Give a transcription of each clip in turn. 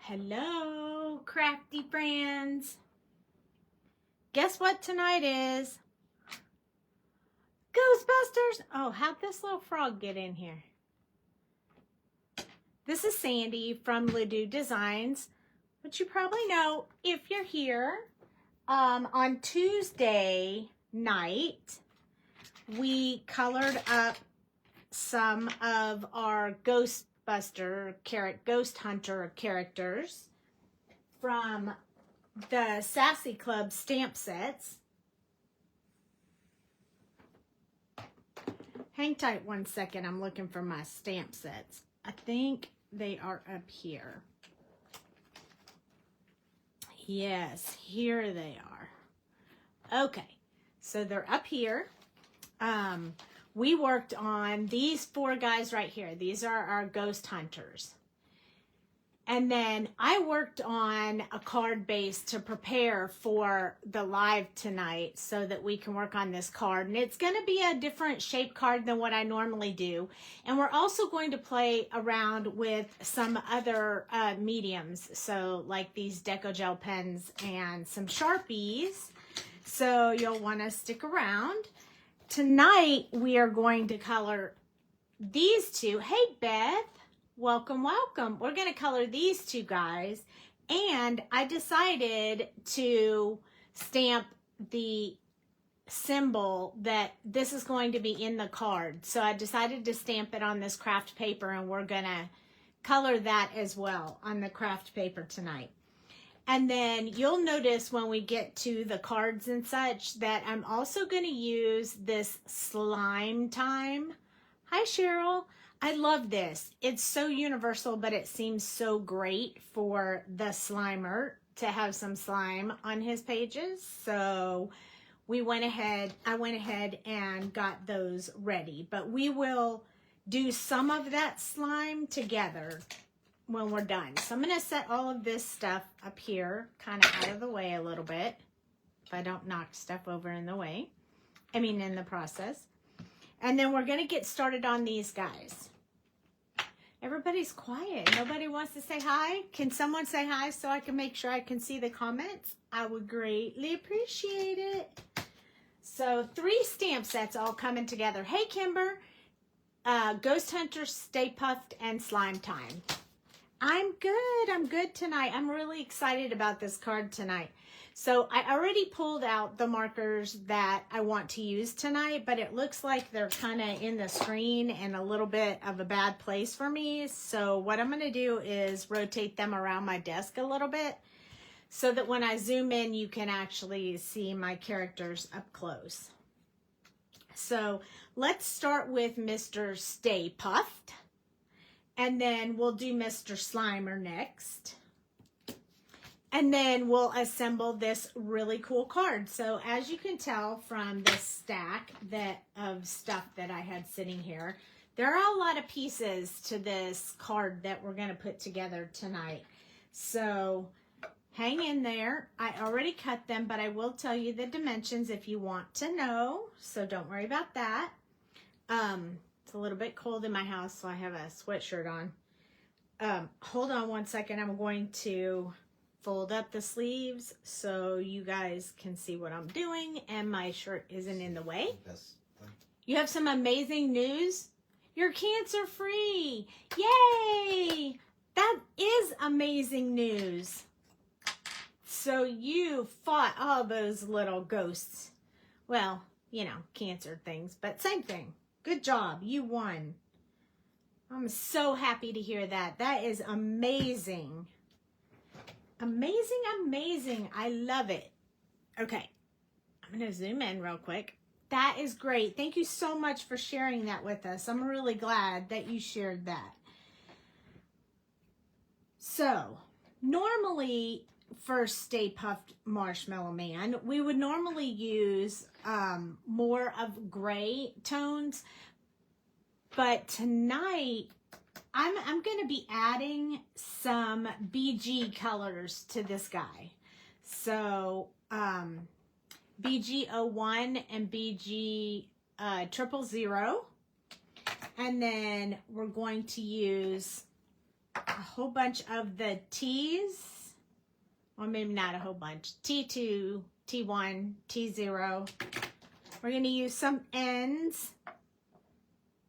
Hello, crafty friends. Guess what tonight is? Ghostbusters. Oh, how'd this little frog get in here? This is Sandy from Ledoux Designs, which you probably know if you're here. On Tuesday night, we colored up some of our Ghost Hunter characters from the Sassy Club stamp sets. Hang tight one second. I'm looking for my stamp sets. I think they are up here. Yes, here they are. Okay, so they're up here. We worked on these four guys right here. These are our Ghost Hunters. And then I worked on a card base to prepare for the live tonight so that we can work on this card. And it's going to be a different shape card than what I normally do. And we're also going to play around with some other mediums. So like these Decogel pens and some Sharpies. So you'll want to stick around. Tonight, we are going to color these two. Hey, Beth. Welcome, welcome. We're going to color these two guys. And I decided to stamp the symbol that this is going to be in the card. So I decided to stamp it on this craft paper, and we're going to color that as well on the craft paper tonight. And then you'll notice when we get to the cards and such that I'm also going to use this slime time. Hi, Cheryl. I love this. It's so universal, but it seems so great for the Slimer to have some slime on his pages. So I went ahead and got those ready. But we will do some of that slime together when we're done. So I'm going to set all of this stuff up here, kind of out of the way a little bit, if I don't knock stuff over in the way. In the process. And then we're going to get started on these guys. Everybody's quiet. Nobody wants to say hi. Can someone say hi so I can make sure I can see the comments? I would greatly appreciate it. So 3 stamp sets all coming together. Hey, Kimber. Ghost Hunter, Stay Puffed, and Slime Time. I'm good tonight. I'm really excited about this card tonight. So I already pulled out the markers that I want to use tonight, but it looks like they're kind of in the screen and a little bit of a bad place for me. So what I'm going to do is rotate them around my desk a little bit so that when I zoom in, you can actually see my characters up close. So let's start with Mr. Stay Puffed. And then we'll do Mr. Slimer next. And then we'll assemble this really cool card. So as you can tell from the stack of stuff that I had sitting here, there are a lot of pieces to this card that we're going to put together tonight. So hang in there. I already cut them, but I will tell you the dimensions if you want to know. So don't worry about that. It's a little bit cold in my house, so I have a sweatshirt on. Hold on one second. I'm going to fold up the sleeves so you guys can see what I'm doing and my shirt isn't in the way. You have some amazing news. You're cancer free. Yay! That is amazing news. So you fought all those little ghosts. Well, cancer things, but same thing. Good job. You won. I'm so happy to hear that. That is amazing. Amazing, amazing. I love it. Okay. I'm going to zoom in real quick. That is great. Thank you so much for sharing that with us. I'm really glad that you shared that. So, normally for Stay Puffed Marshmallow Man, we would normally use more of gray tones, but tonight I'm going to be adding some BG colors to this guy. So BG01 and BG 000, and then we're going to use a whole bunch of the T's, or maybe not a whole bunch, T2, T1, T0. We're going to use some N's,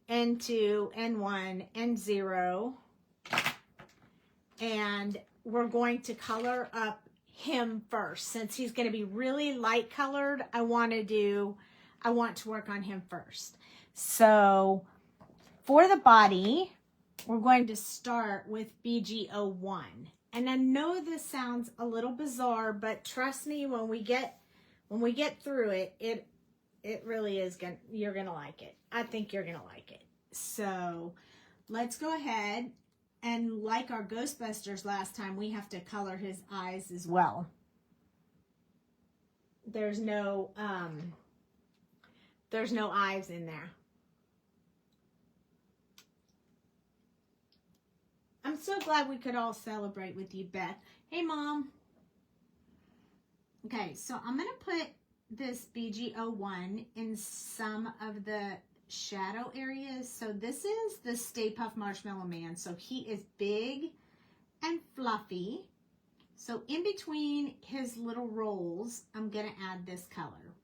N2, N1, N0, and we're going to color up him first. Since he's going to be really light colored, I want to work on him first. So for the body, we're going to start with BG01. And I know this sounds a little bizarre, but trust me, when we get through it, it really is you're gonna like it. I think you're gonna like it. So let's go ahead, and like our Ghostbusters last time, we have to color his eyes as well. There's no eyes in there. I'm so glad we could all celebrate with you, Beth. Hey, Mom. Okay, so I'm going to put this BG01 in some of the shadow areas. So this is the Stay Puft Marshmallow Man. So he is big and fluffy. So in between his little rolls, I'm going to add this color.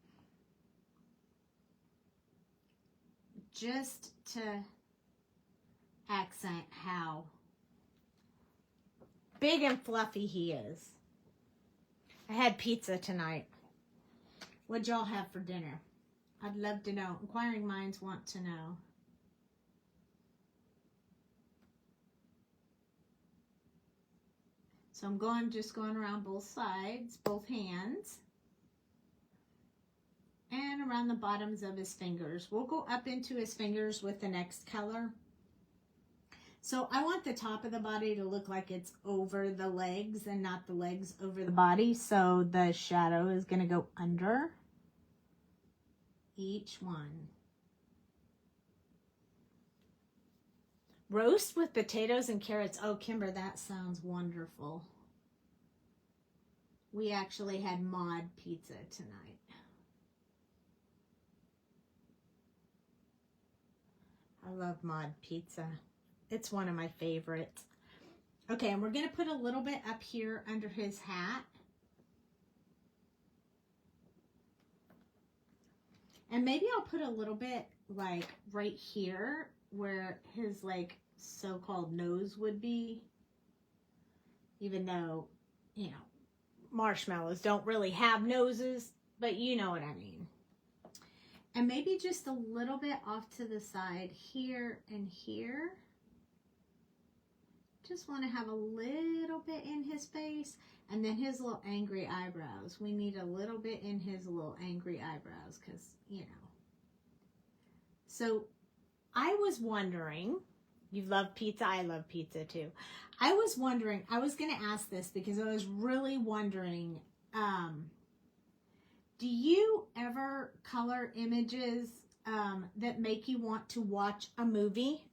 Just to accent how big and fluffy he is. I had pizza tonight. What'd y'all have for dinner? I'd love to know. Inquiring minds want to know. So I'm just going around both sides, both hands, and around the bottoms of his fingers. We'll go up into his fingers with the next color. So I want the top of the body to look like it's over the legs and not the legs over the body. So the shadow is going to go under each one. Roast with potatoes and carrots. Oh, Kimber, that sounds wonderful. We actually had mod pizza tonight. I love mod pizza. It's one of my favorites. Okay, and we're going to put a little bit up here under his hat. And maybe I'll put a little bit like right here where his like so-called nose would be. Even though, you know, marshmallows don't really have noses, but you know what I mean. And maybe just a little bit off to the side here and here. Just want to have a little bit in his face. And then his little angry eyebrows. We need a little bit in his little angry eyebrows because, you know. So I was wondering, you love pizza? I love pizza too. I was wondering, I was going to ask this because I was really wondering, do you ever color images that make you want to watch a movie?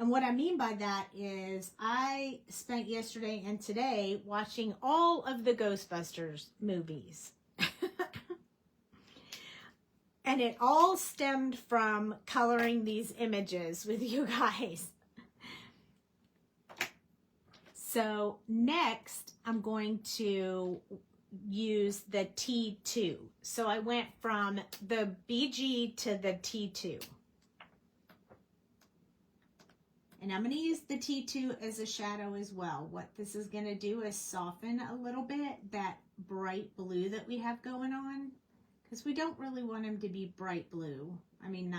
And what I mean by that is I spent yesterday and today watching all of the Ghostbusters movies. And it all stemmed from coloring these images with you guys. So next I'm going to use the T2. So I went from the BG to the T2. And I'm going to use the T2 as a shadow as well. What this is going to do is soften a little bit that bright blue that we have going on. Because we don't really want him to be bright blue. I mean,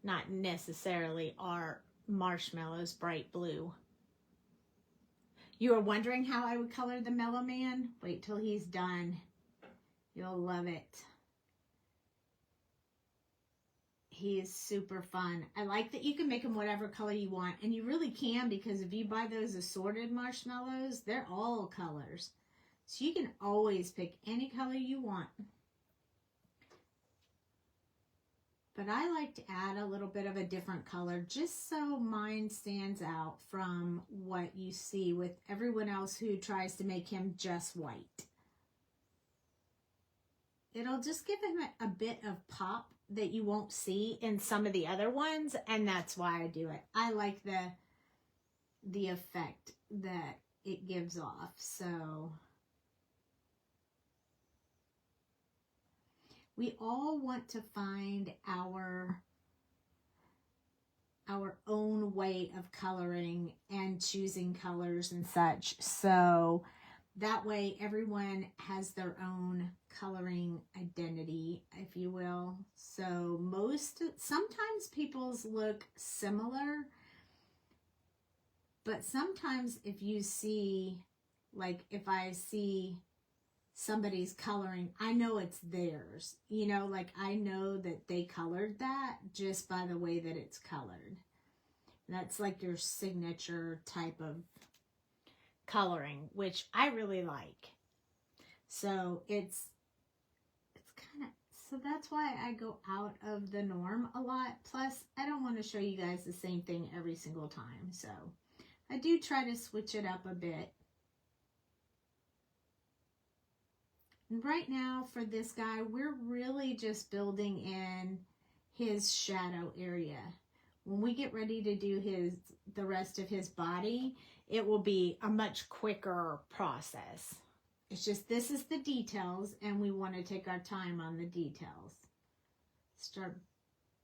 not necessarily our marshmallows bright blue. You were wondering how I would color the Mellow Man? Wait till he's done. You'll love it. He is super fun. I like that you can make him whatever color you want. And you really can, because if you buy those assorted marshmallows, they're all colors. So you can always pick any color you want. But I like to add a little bit of a different color just so mine stands out from what you see with everyone else who tries to make him just white. It'll just give him a bit of pop that you won't see in some of the other ones, and that's why I do it. I like the the effect that it gives off. So we all want to find our own way of coloring and choosing colors and such. So that way everyone has their own coloring identity, if you will. So sometimes people's look similar, but sometimes if you see, like if I see somebody's coloring, I know it's theirs. You know, like I know that they colored that just by the way that it's colored. That's like your signature type of coloring, which I really like. So it's kind of, so that's why I go out of the norm a lot. Plus, I don't want to show you guys the same thing every single time. So I do try to switch it up a bit. And right now for this guy, we're really just building in his shadow area. When we get ready to do the rest of his body, it will be a much quicker process. It's just, this is the details, and we want to take our time on the details. Start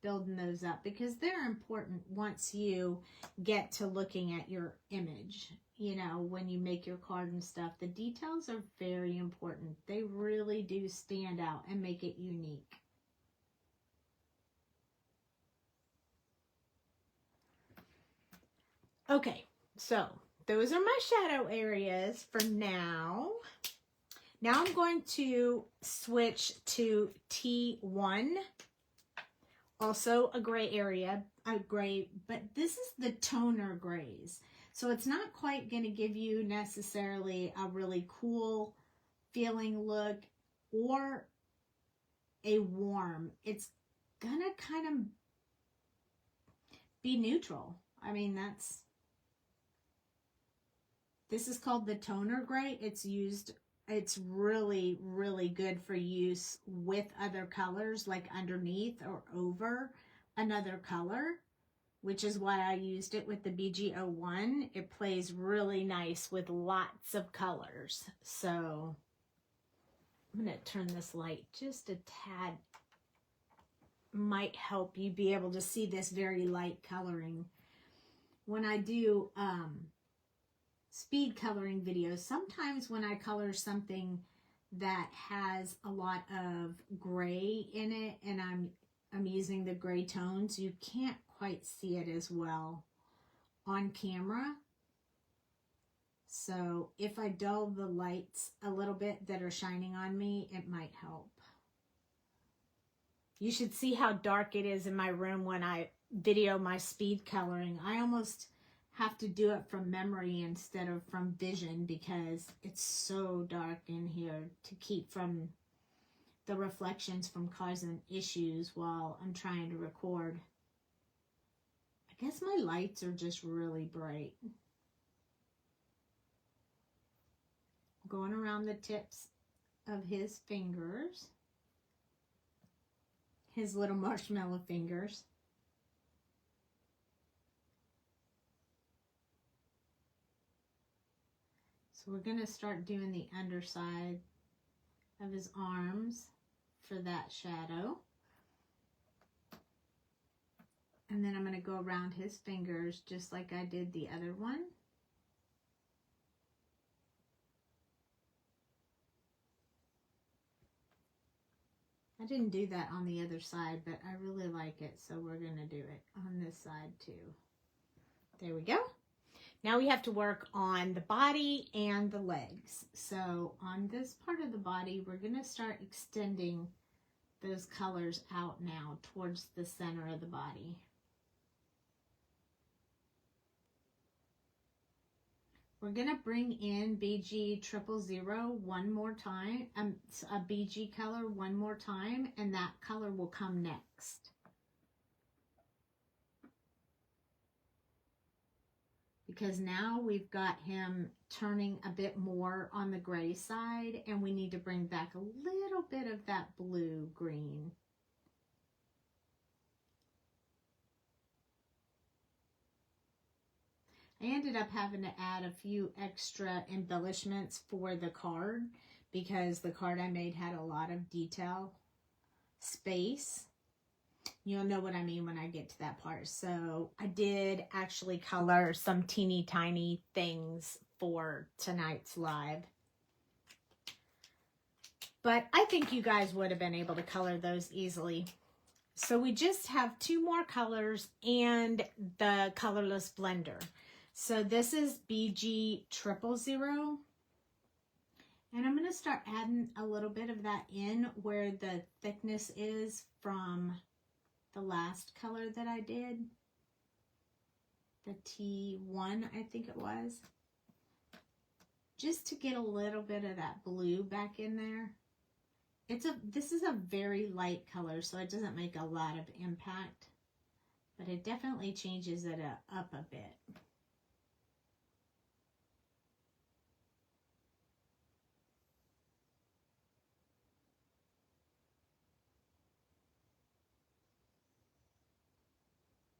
building those up because they're important once you get to looking at your image. You know, when you make your card and stuff, the details are very important. They really do stand out and make it unique. Okay, so those are my shadow areas for now. Now I'm going to switch to T1. Also a gray area, but this is the toner grays. So it's not quite going to give you necessarily a really cool feeling look or a warm. It's going to kind of be neutral. I mean, this is called the toner gray. It's really, really good for use with other colors, like underneath or over another color, which is why I used it with the BG01. It plays really nice with lots of colors. So I'm going to turn this light just a tad. Might help you be able to see this very light coloring. When I do speed coloring videos, sometimes when I color something that has a lot of gray in it and I'm using the gray tones, you can't quite see it as well on camera. So if I dull the lights a little bit that are shining on me, it might help. You should see how dark it is in my room when I video my speed coloring. I almost have to do it from memory instead of from vision because it's so dark in here to keep from the reflections from causing issues while I'm trying to record. I guess my lights are just really bright. Going around the tips of his fingers, his little marshmallow fingers. So we're going to start doing the underside of his arms for that shadow. And then I'm going to go around his fingers just like I did the other one. I didn't do that on the other side, but I really like it, so we're going to do it on this side too. There we go. Now we have to work on the body and the legs. So on this part of the body, we're going to start extending those colors out now towards the center of the body. We're going to bring in BG 000 one more time, a BG color one more time, and that color will come next. Because now we've got him turning a bit more on the gray side, and we need to bring back a little bit of that blue-green. I ended up having to add a few extra embellishments for the card because the card I made had a lot of detail space. You'll know what I mean when I get to that part. So I did actually color some teeny tiny things for tonight's live. But I think you guys would have been able to color those easily. So we just have 2 more colors and the colorless blender. So this is BG000. And I'm going to start adding a little bit of that in where the thickness is from the last color that I did. The T1, I think it was. Just to get a little bit of that blue back in there. This is a very light color, so it doesn't make a lot of impact. But it definitely changes it up a bit.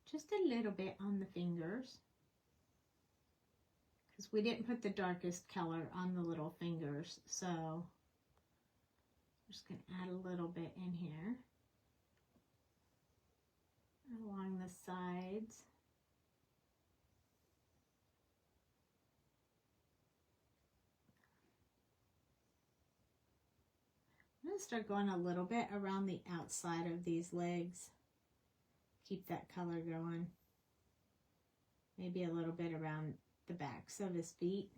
Just a little bit on the fingers, because we didn't put the darkest color on the little fingers, so I'm just going to add a little bit in here along the sides. I'm going to start going a little bit around the outside of these legs. Keep that color going. Maybe a little bit around the backs of his feet.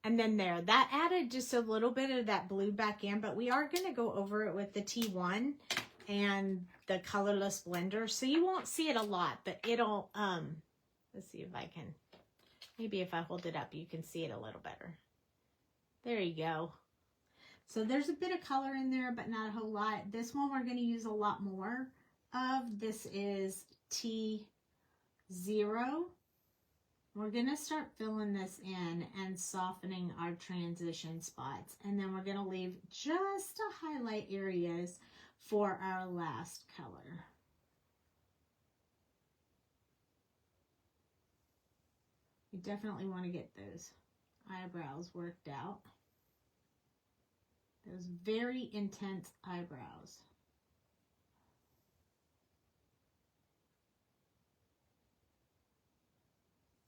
And then there, that added just a little bit of that blue back in, but we are going to go over it with the T1 and the colorless blender. So you won't see it a lot, but it'll, let's see if I can, maybe if I hold it up, you can see it a little better. There you go. So there's a bit of color in there, but not a whole lot. This one we're going to use a lot more of. This is T0. We're going to start filling this in and softening our transition spots. And then we're going to leave just to highlight areas for our last color. You definitely want to get those eyebrows worked out. Those very intense eyebrows.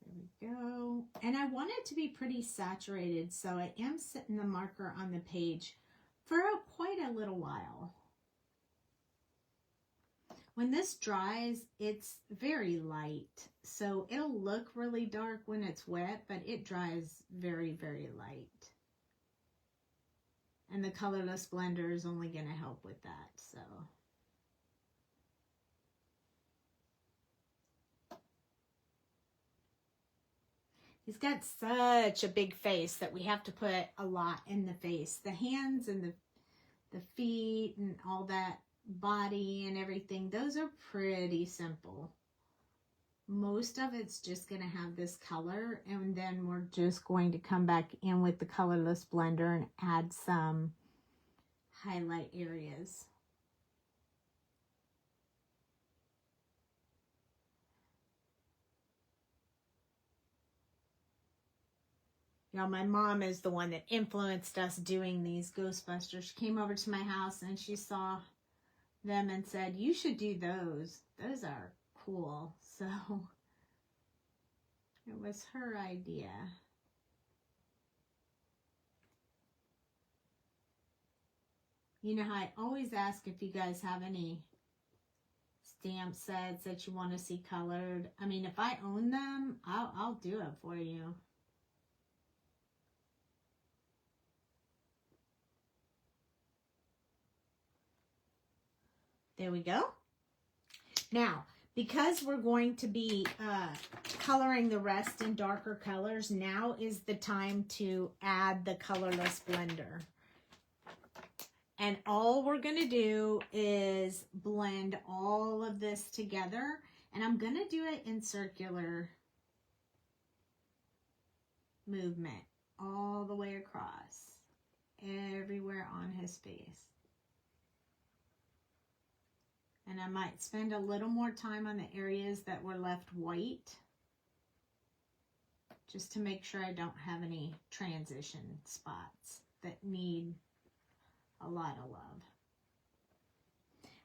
There we go. And I want it to be pretty saturated, so I am setting the marker on the page for quite a little while. When this dries, it's very light, so it'll look really dark when it's wet, but it dries very, very light. And the colorless blender is only going to help with that, so. He's got such a big face that we have to put a lot in the face. The hands and the feet and all that body and everything, those are pretty simple. Most of it's just going to have this color, and then we're just going to come back in with the colorless blender and add some highlight areas. Y'all, my mom is the one that influenced us doing these Ghostbusters. She came over to my house and she saw them and said, "You should do those. Those are cool." So it was her idea. You know how I always ask if you guys have any stamp sets that you want to see colored. I mean, if I own them, I'll do it for you. There we go. Now, because we're going to be coloring the rest in darker colors, now is the time to add the colorless blender. And all we're going to do is blend all of this together. And I'm going to do it in circular movement all the way across, everywhere on his face. And I might spend a little more time on the areas that were left white just to make sure I don't have any transition spots that need a lot of love.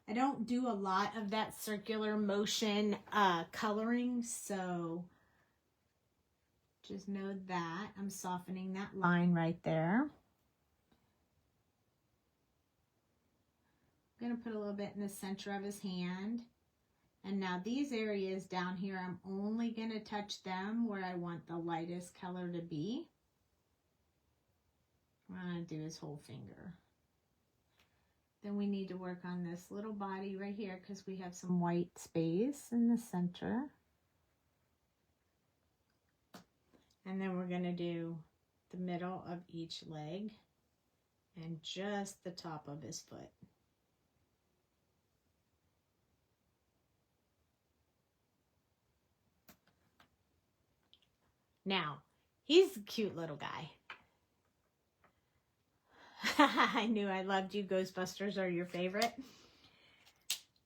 I don't do a lot of that circular motion coloring, so just know that I'm softening that line right there. I'm going to put a little bit in the center of his hand. And now these areas down here, I'm only going to touch them where I want the lightest color to be. I'm going to do his whole finger. Then we need to work on this little body right here because we have some white space in the center. And then we're going to do the middle of each leg and just the top of his foot. Now, he's a cute little guy. I knew I loved you. Ghostbusters are your favorite.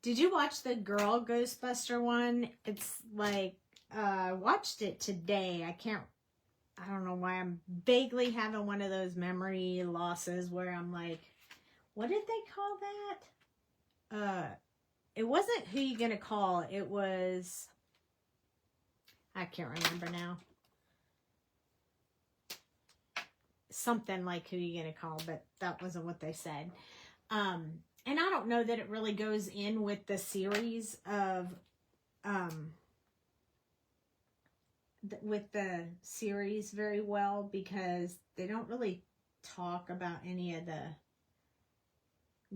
Did you watch the girl Ghostbuster one? It's like, I watched it today. I don't know why I'm vaguely having one of those memory losses where I'm like, what did they call that? It wasn't Who You Gonna Call. It was, I can't remember now. Something like Who You Gonna Call, but that wasn't what they said. And I don't know that it really goes in with the series of, with the series very well because they don't really talk about any of the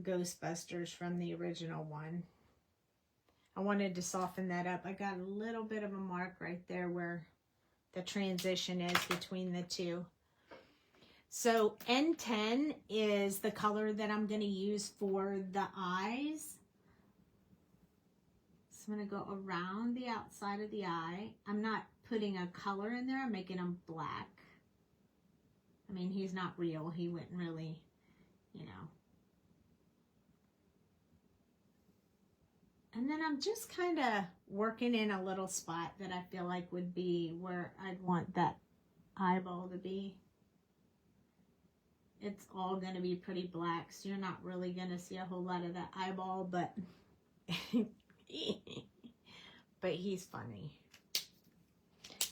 Ghostbusters from the original one. I wanted to soften that up. I got a little bit of a mark right there where the transition is between the two. So N10 is the color that I'm going to use for the eyes. So I'm going to go around the outside of the eye. I'm not putting a color in there. I'm making them black. I mean, he's not real. He wouldn't really, you know. And then I'm just kind of working in a little spot that I feel like would be where I'd want that eyeball to be. It's all going to be pretty black, so you're not really going to see a whole lot of that eyeball, but but he's funny.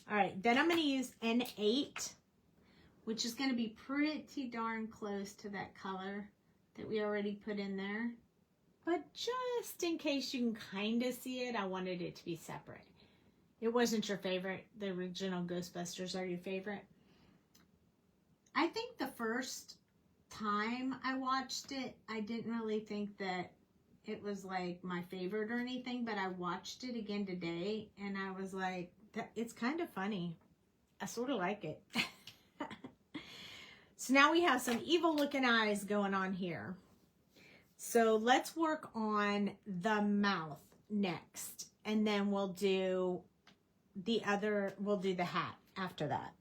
All right, then I'm going to use N8, which is going to be pretty darn close to that color that we already put in there. But just in case you can kind of see it, I wanted it to be separate. It wasn't your favorite. The original Ghostbusters are your favorite. I think the first time I watched it, I didn't really think that it was like my favorite or anything, but I watched it again today and I was like, it's kind of funny. I sort of like it. So now we have some evil looking eyes going on here. So let's work on the mouth next, and then we'll do the hat after that.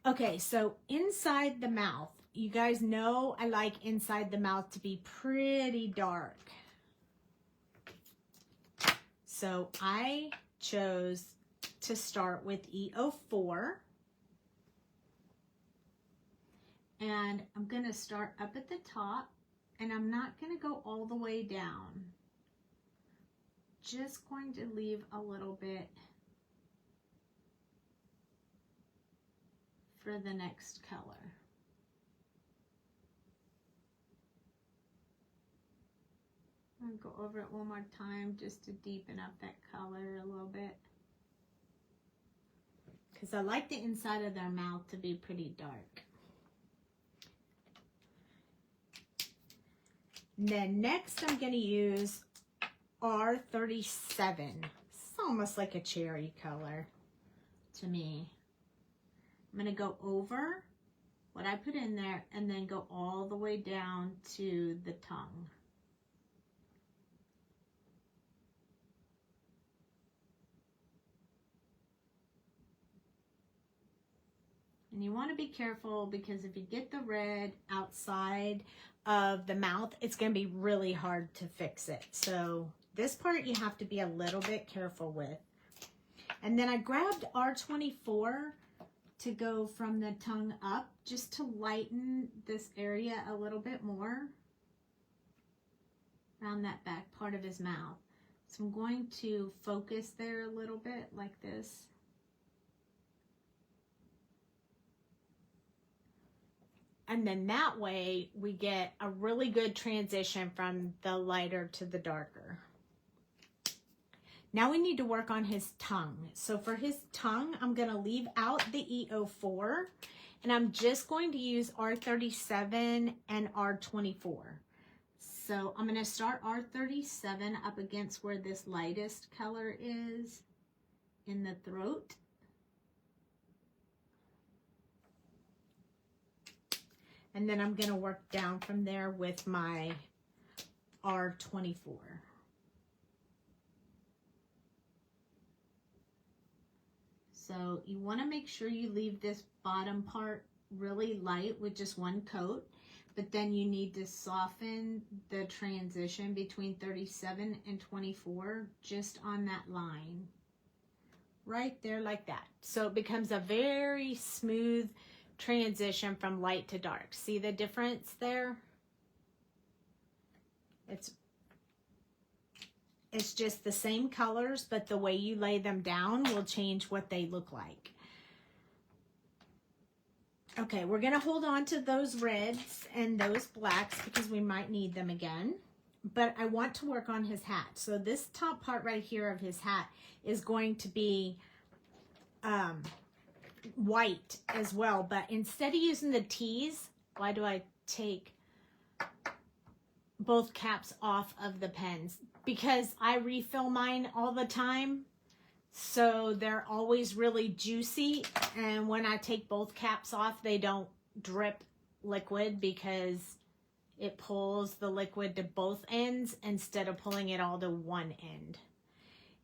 Okay, so inside the mouth, you guys know I like inside the mouth to be pretty dark. So I chose to start with E04. And I'm going to start up at the top, and I'm not going to go all the way down. Just going to leave a little bit for the next color. I'll go over it one more time just to deepen up that color a little bit. Because I like the inside of their mouth to be pretty dark. And then next I'm going to use R37. It's almost like a cherry color to me. I'm going to go over what I put in there and then go all the way down to the tongue. And you want to be careful because if you get the red outside of the mouth, it's going to be really hard to fix it. So this part you have to be a little bit careful with. And then I grabbed R24 to go from the tongue up just to lighten this area a little bit more around that back part of his mouth. So I'm going to focus there a little bit like this. And then that way we get a really good transition from the lighter to the darker. Now we need to work on his tongue. So for his tongue, I'm going to leave out the E04 and I'm just going to use R37 and R24. So I'm going to start R37 up against where this lightest color is in the throat. And then I'm going to work down from there with my R24. So you want to make sure you leave this bottom part really light with just one coat, but then you need to soften the transition between 37 and 24 just on that line. Right there like that. So it becomes a very smooth transition from light to dark. See the difference there? It's just the same colors, but the way you lay them down will change what they look like. Okay, we're going to hold on to those reds and those blacks because we might need them again. But I want to work on his hat. So this top part right here of his hat is going to be white as well. But instead of using the T's, why do I take both caps off of the pens? Because I refill mine all the time, so they're always really juicy, and when I take both caps off, they don't drip liquid because it pulls the liquid to both ends instead of pulling it all to one end.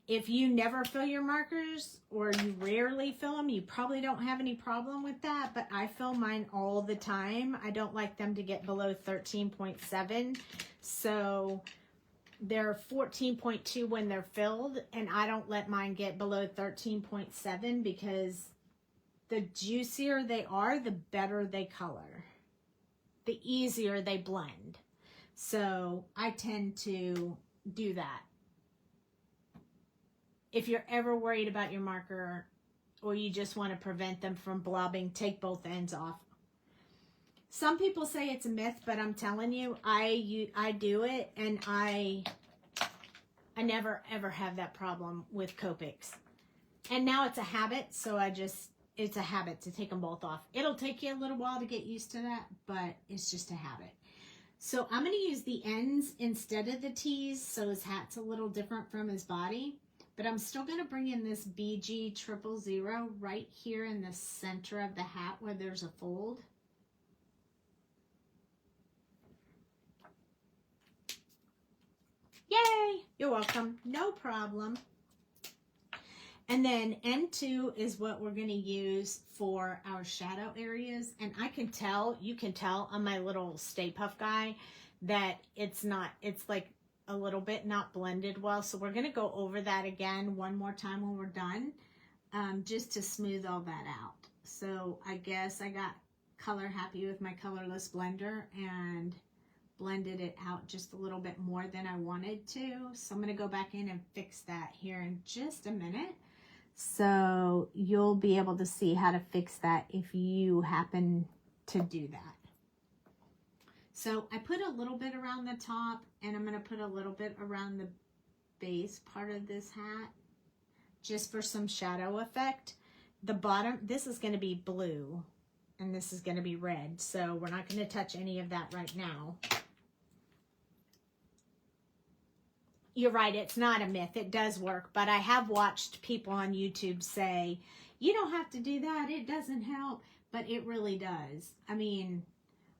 If you never fill your markers, or you rarely fill them, you probably don't have any problem with that, but I fill mine all the time. I don't like them to get below 13.7, so they're 14.2 when they're filled, and I don't let mine get below 13.7 because the juicier they are, the better they color. The easier they blend. So I tend to do that. If you're ever worried about your marker or you just want to prevent them from blobbing, take both ends off. Some people say it's a myth, but I'm telling you, I do it, and I never ever have that problem with Copics. And now it's a habit, so it's a habit to take them both off. It'll take you a little while to get used to that, but it's just a habit. So I'm going to use the ends instead of the T's, so his hat's a little different from his body. But I'm still going to bring in this BG000 right here in the center of the hat where there's a fold. Yay! You're welcome. No problem. And then N2 is what we're going to use for our shadow areas. And I can tell, you can tell on my little Stay Puft guy that it's like a little bit not blended well. So we're going to go over that again one more time when we're done, just to smooth all that out. So I guess I got color happy with my colorless blender and blended it out just a little bit more than I wanted to. So I'm going to go back in and fix that here in just a minute. So you'll be able to see how to fix that if you happen to do that. So I put a little bit around the top, and I'm going to put a little bit around the base part of this hat just for some shadow effect. The bottom, this is going to be blue and this is going to be red. So we're not going to touch any of that right now. You're right, it's not a myth. It does work, but I have watched people on YouTube say, you don't have to do that. It doesn't help, but it really does. I mean,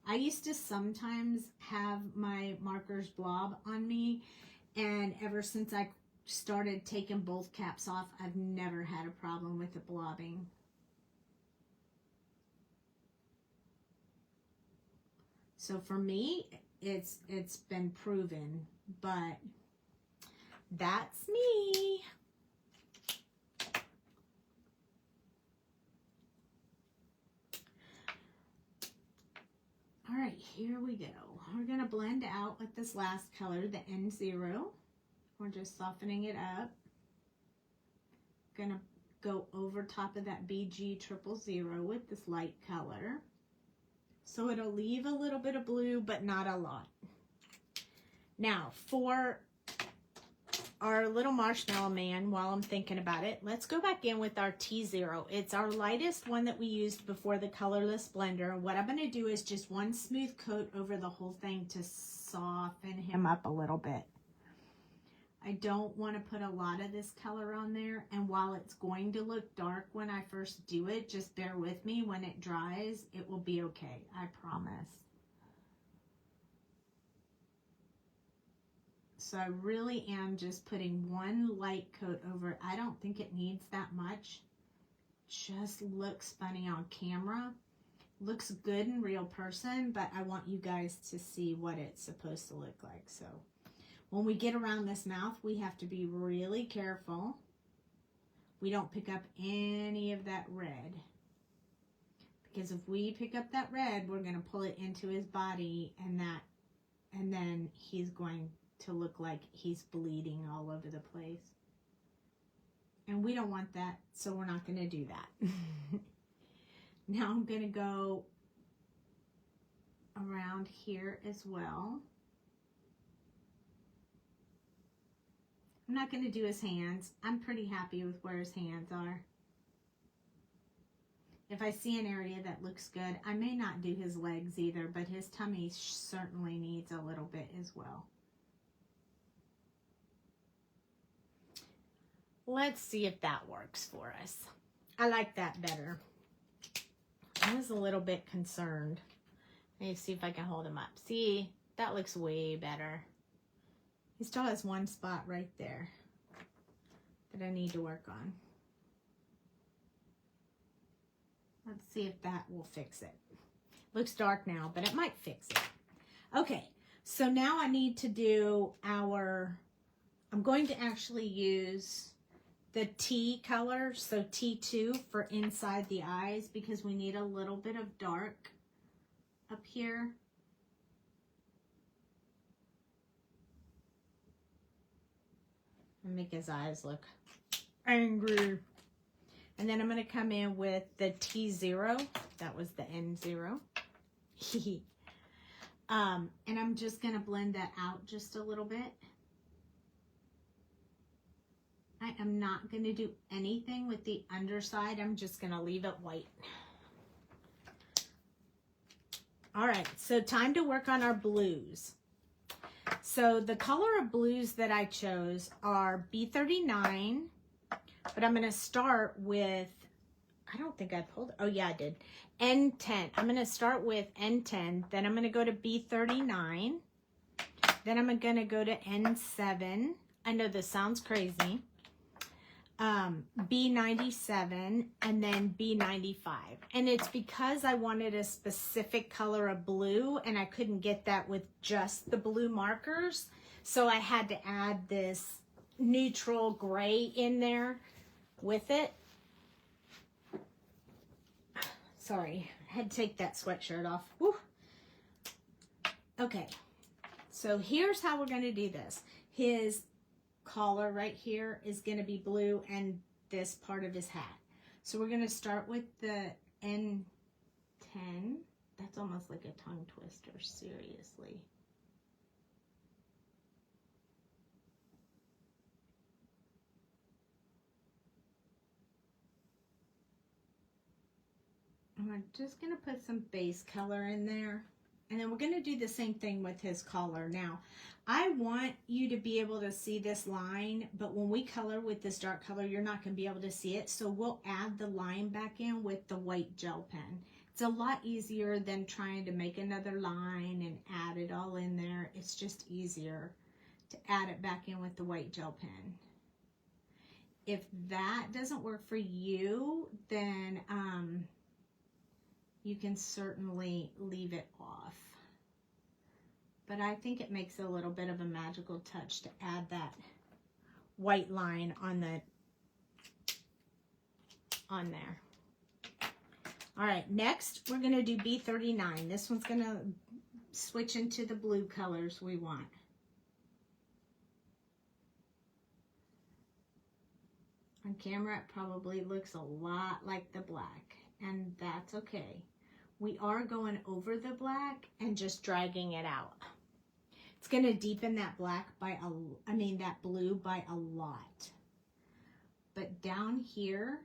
I used to sometimes have my markers blob on me, and ever since I started taking both caps off, I've never had a problem with it blobbing. So for me, it's been proven, but that's me. here we go. We're going to blend out with this last color, the N0. We're just softening it up. Going to go over top of that BG000 with this light color. So it'll leave a little bit of blue, but not a lot. Now, for our little marshmallow man, while I'm thinking about it, let's go back in with our T0. It's our lightest one that we used before the colorless blender. And what I'm going to do is just one smooth coat over the whole thing to soften him up a little bit. I don't want to put a lot of this color on there, and while it's going to look dark when I first do it, just bear with me. When it dries, it will be okay, I promise. So I really am just putting one light coat over it. I don't think it needs that much. Just looks funny on camera. Looks good in real person, but I want you guys to see what it's supposed to look like. So when we get around this mouth, we have to be really careful. We don't pick up any of that red. Because if we pick up that red, we're going to pull it into his body, and then he's going to look like he's bleeding all over the place. And we don't want that, so we're not going to do that. Now I'm going to go around here as well. I'm not going to do his hands. I'm pretty happy with where his hands are. If I see an area that looks good, I may not do his legs either, but his tummy certainly needs a little bit as well. Let's see if that works for us. I like that better. I was a little bit concerned. Let me see if I can hold him up. See, that looks way better. He still has one spot right there that I need to work on. Let's see if that will fix it. Looks dark now, but it might fix it. Okay, so now I need to do our, I'm going to actually use the T color, so T2 for inside the eyes, because we need a little bit of dark up here. And make his eyes look angry. And then I'm going to come in with the T0. That was the N0. And I'm just going to blend that out just a little bit. I am not going to do anything with the underside. I'm just going to leave it white. All right, so time to work on our blues. So the color of blues that I chose are B39, but I'm going to start with, I don't think I pulled, oh yeah, I did, N10. I'm going to start with N10, then I'm going to go to B39, then I'm going to go to N7. I know this sounds crazy. B97, and then B95. And it's because I wanted a specific color of blue, and I couldn't get that with just the blue markers. So I had to add this neutral gray in there with it. Sorry, I had to take that sweatshirt off. Woo. Okay, so here's how we're going to do this. His collar right here is going to be blue, and this part of his hat. So we're going to start with the N10. That's almost like a tongue twister, seriously. And we're just going to put some base color in there. And then we're going to do the same thing with his collar. Now, I want you to be able to see this line, but when we color with this dark color, you're not going to be able to see it. So we'll add the line back in with the white gel pen. It's a lot easier than trying to make another line and add it all in there. It's just easier to add it back in with the white gel pen. If that doesn't work for you, then you can certainly leave it off. But I think it makes a little bit of a magical touch to add that white line on there. All right, next we're gonna do B39. This one's gonna switch into the blue colors we want. On camera, it probably looks a lot like the black, and that's okay. We are going over the black and just dragging it out. It's going to deepen that black by that blue by a lot. But down here,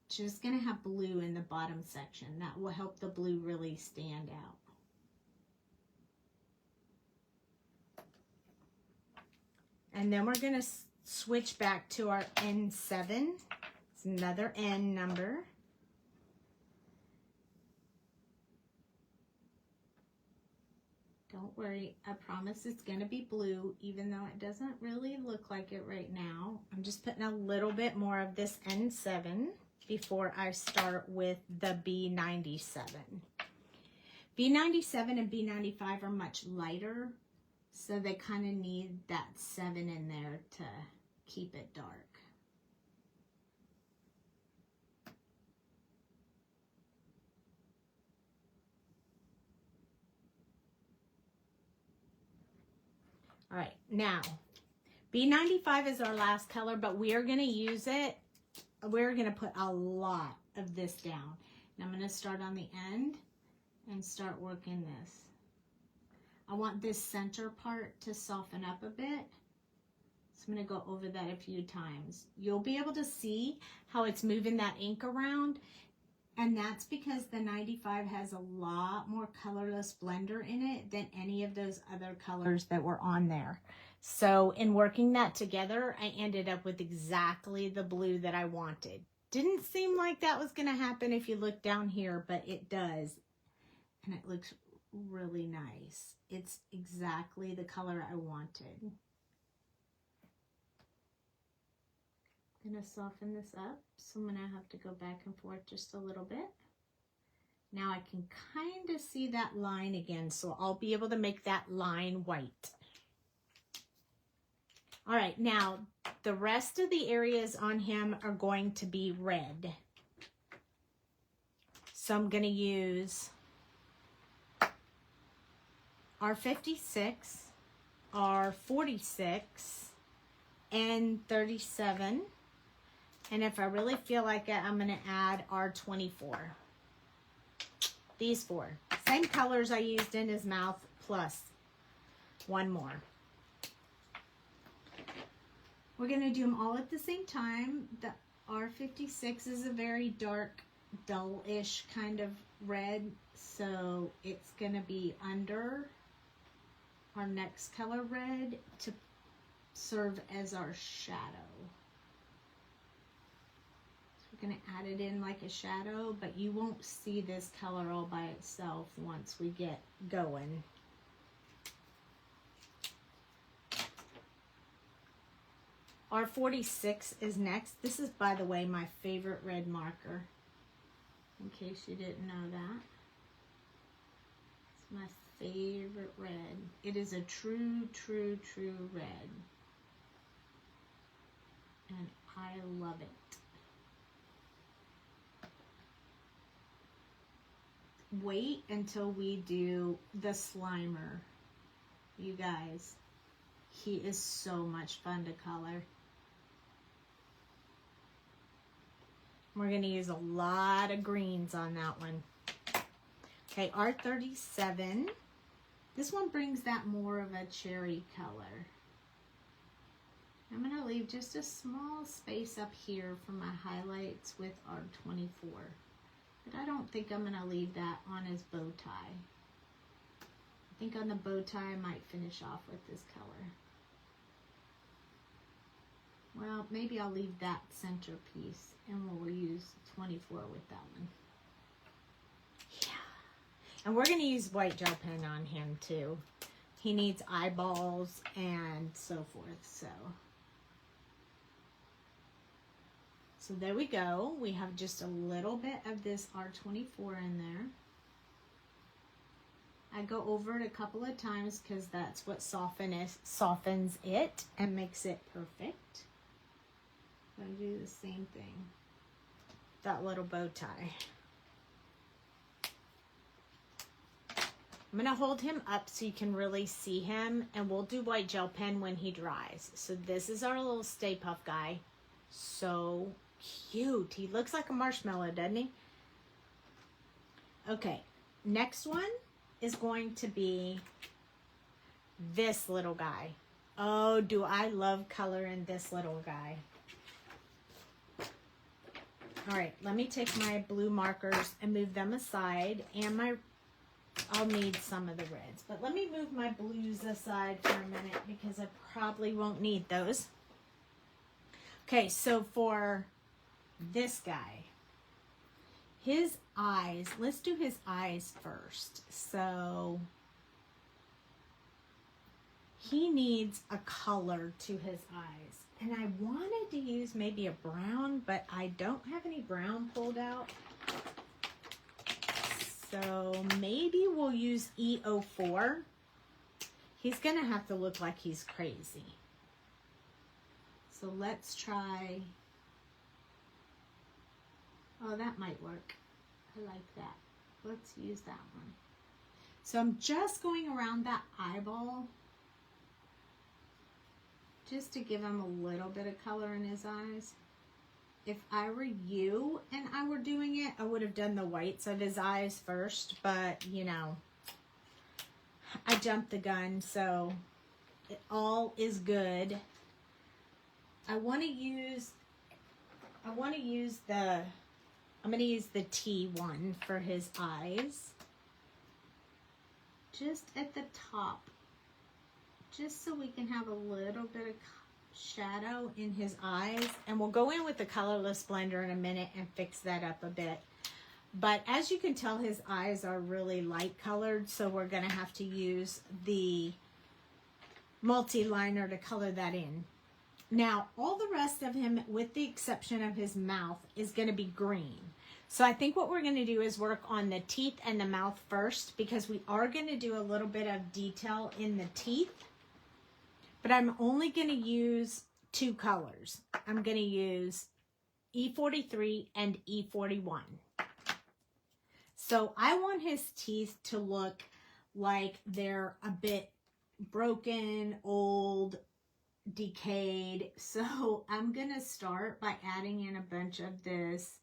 just going to have blue in the bottom section. That will help the blue really stand out. And then we're going to switch back to our N7. It's another N number. Don't worry, I promise it's going to be blue, even though it doesn't really look like it right now. I'm just putting a little bit more of this N7 before I start with the B97. B97 and B95 are much lighter, so they kind of need that 7 in there to keep it dark. All right, now B95 is our last color, but we are going to use it. We're going to put a lot of this down. And I'm going to start on the end and start working this. I want this center part to soften up a bit. So I'm going to go over that a few times. You'll be able to see how it's moving that ink around. And that's because the 95 has a lot more colorless blender in it than any of those other colors that were on there. So in working that together, I ended up with exactly the blue that I wanted. Didn't seem like that was going to happen if you look down here, but it does. And it looks really nice. It's exactly the color I wanted. I'm going to soften this up, so I'm going to have to go back and forth just a little bit. Now I can kind of see that line again, so I'll be able to make that line white. All right, now the rest of the areas on him are going to be red. So I'm going to use R56, R46, and 37. And if I really feel like it, I'm going to add R24. These four. Same colors I used in his mouth, plus one more. We're going to do them all at the same time. The R56 is a very dark, dull-ish kind of red, so it's going to be under our next color red to serve as our shadow. Going to add it in like a shadow, but you won't see this color all by itself once we get going. R46 is next. This is, by the way, my favorite red marker, in case you didn't know that. It's my favorite red. It is a true, true, true red. And I love it. Wait until we do the Slimer. You guys, he is so much fun to color. We're going to use a lot of greens on that one. Okay, R37. This one brings that more of a cherry color. I'm going to leave just a small space up here for my highlights with R24. But I don't think I'm going to leave that on his bow tie. I think on the bow tie I might finish off with this color. Well, maybe I'll leave that centerpiece and we'll use 24 with that one. Yeah. And we're going to use white gel pen on him too. He needs eyeballs and so forth, So there we go. We have just a little bit of this R24 in there. I go over it a couple of times because that's what softens it and makes it perfect. I'm going to do the same thing. That little bow tie. I'm going to hold him up so you can really see him, and we'll do white gel pen when he dries. So this is our little Stay Puft guy. So cute. He looks like a marshmallow, doesn't he? Okay, next one is going to be this little guy. Oh, do I love color in this little guy. All right, let me take my blue markers and move them aside, and I'll need some of the reds, but let me move my blues aside for a minute because I probably won't need those. Okay, so for this guy, his eyes, let's do his eyes first. So he needs a color to his eyes. And I wanted to use maybe a brown, but I don't have any brown pulled out. So maybe we'll use E04. He's going to have to look like he's crazy. So let's try. Oh, that might work. I like that. Let's use that one. So I'm just going around that eyeball just to give him a little bit of color in his eyes. If I were you and I were doing it, I would have done the whites of his eyes first, but you know, I jumped the gun, so it all is good. I'm going to use the T1 for his eyes. Just at the top. Just so we can have a little bit of shadow in his eyes. And we'll go in with the colorless blender in a minute and fix that up a bit. But as you can tell, his eyes are really light colored, so we're going to have to use the multi-liner to color that in. Now, all the rest of him, with the exception of his mouth, is going to be green. So I think what we're going to do is work on the teeth and the mouth first, because we are going to do a little bit of detail in the teeth. But I'm only going to use two colors. I'm going to use E43 and E41. So I want his teeth to look like they're a bit broken, old, decayed. So I'm going to start by adding in a bunch of this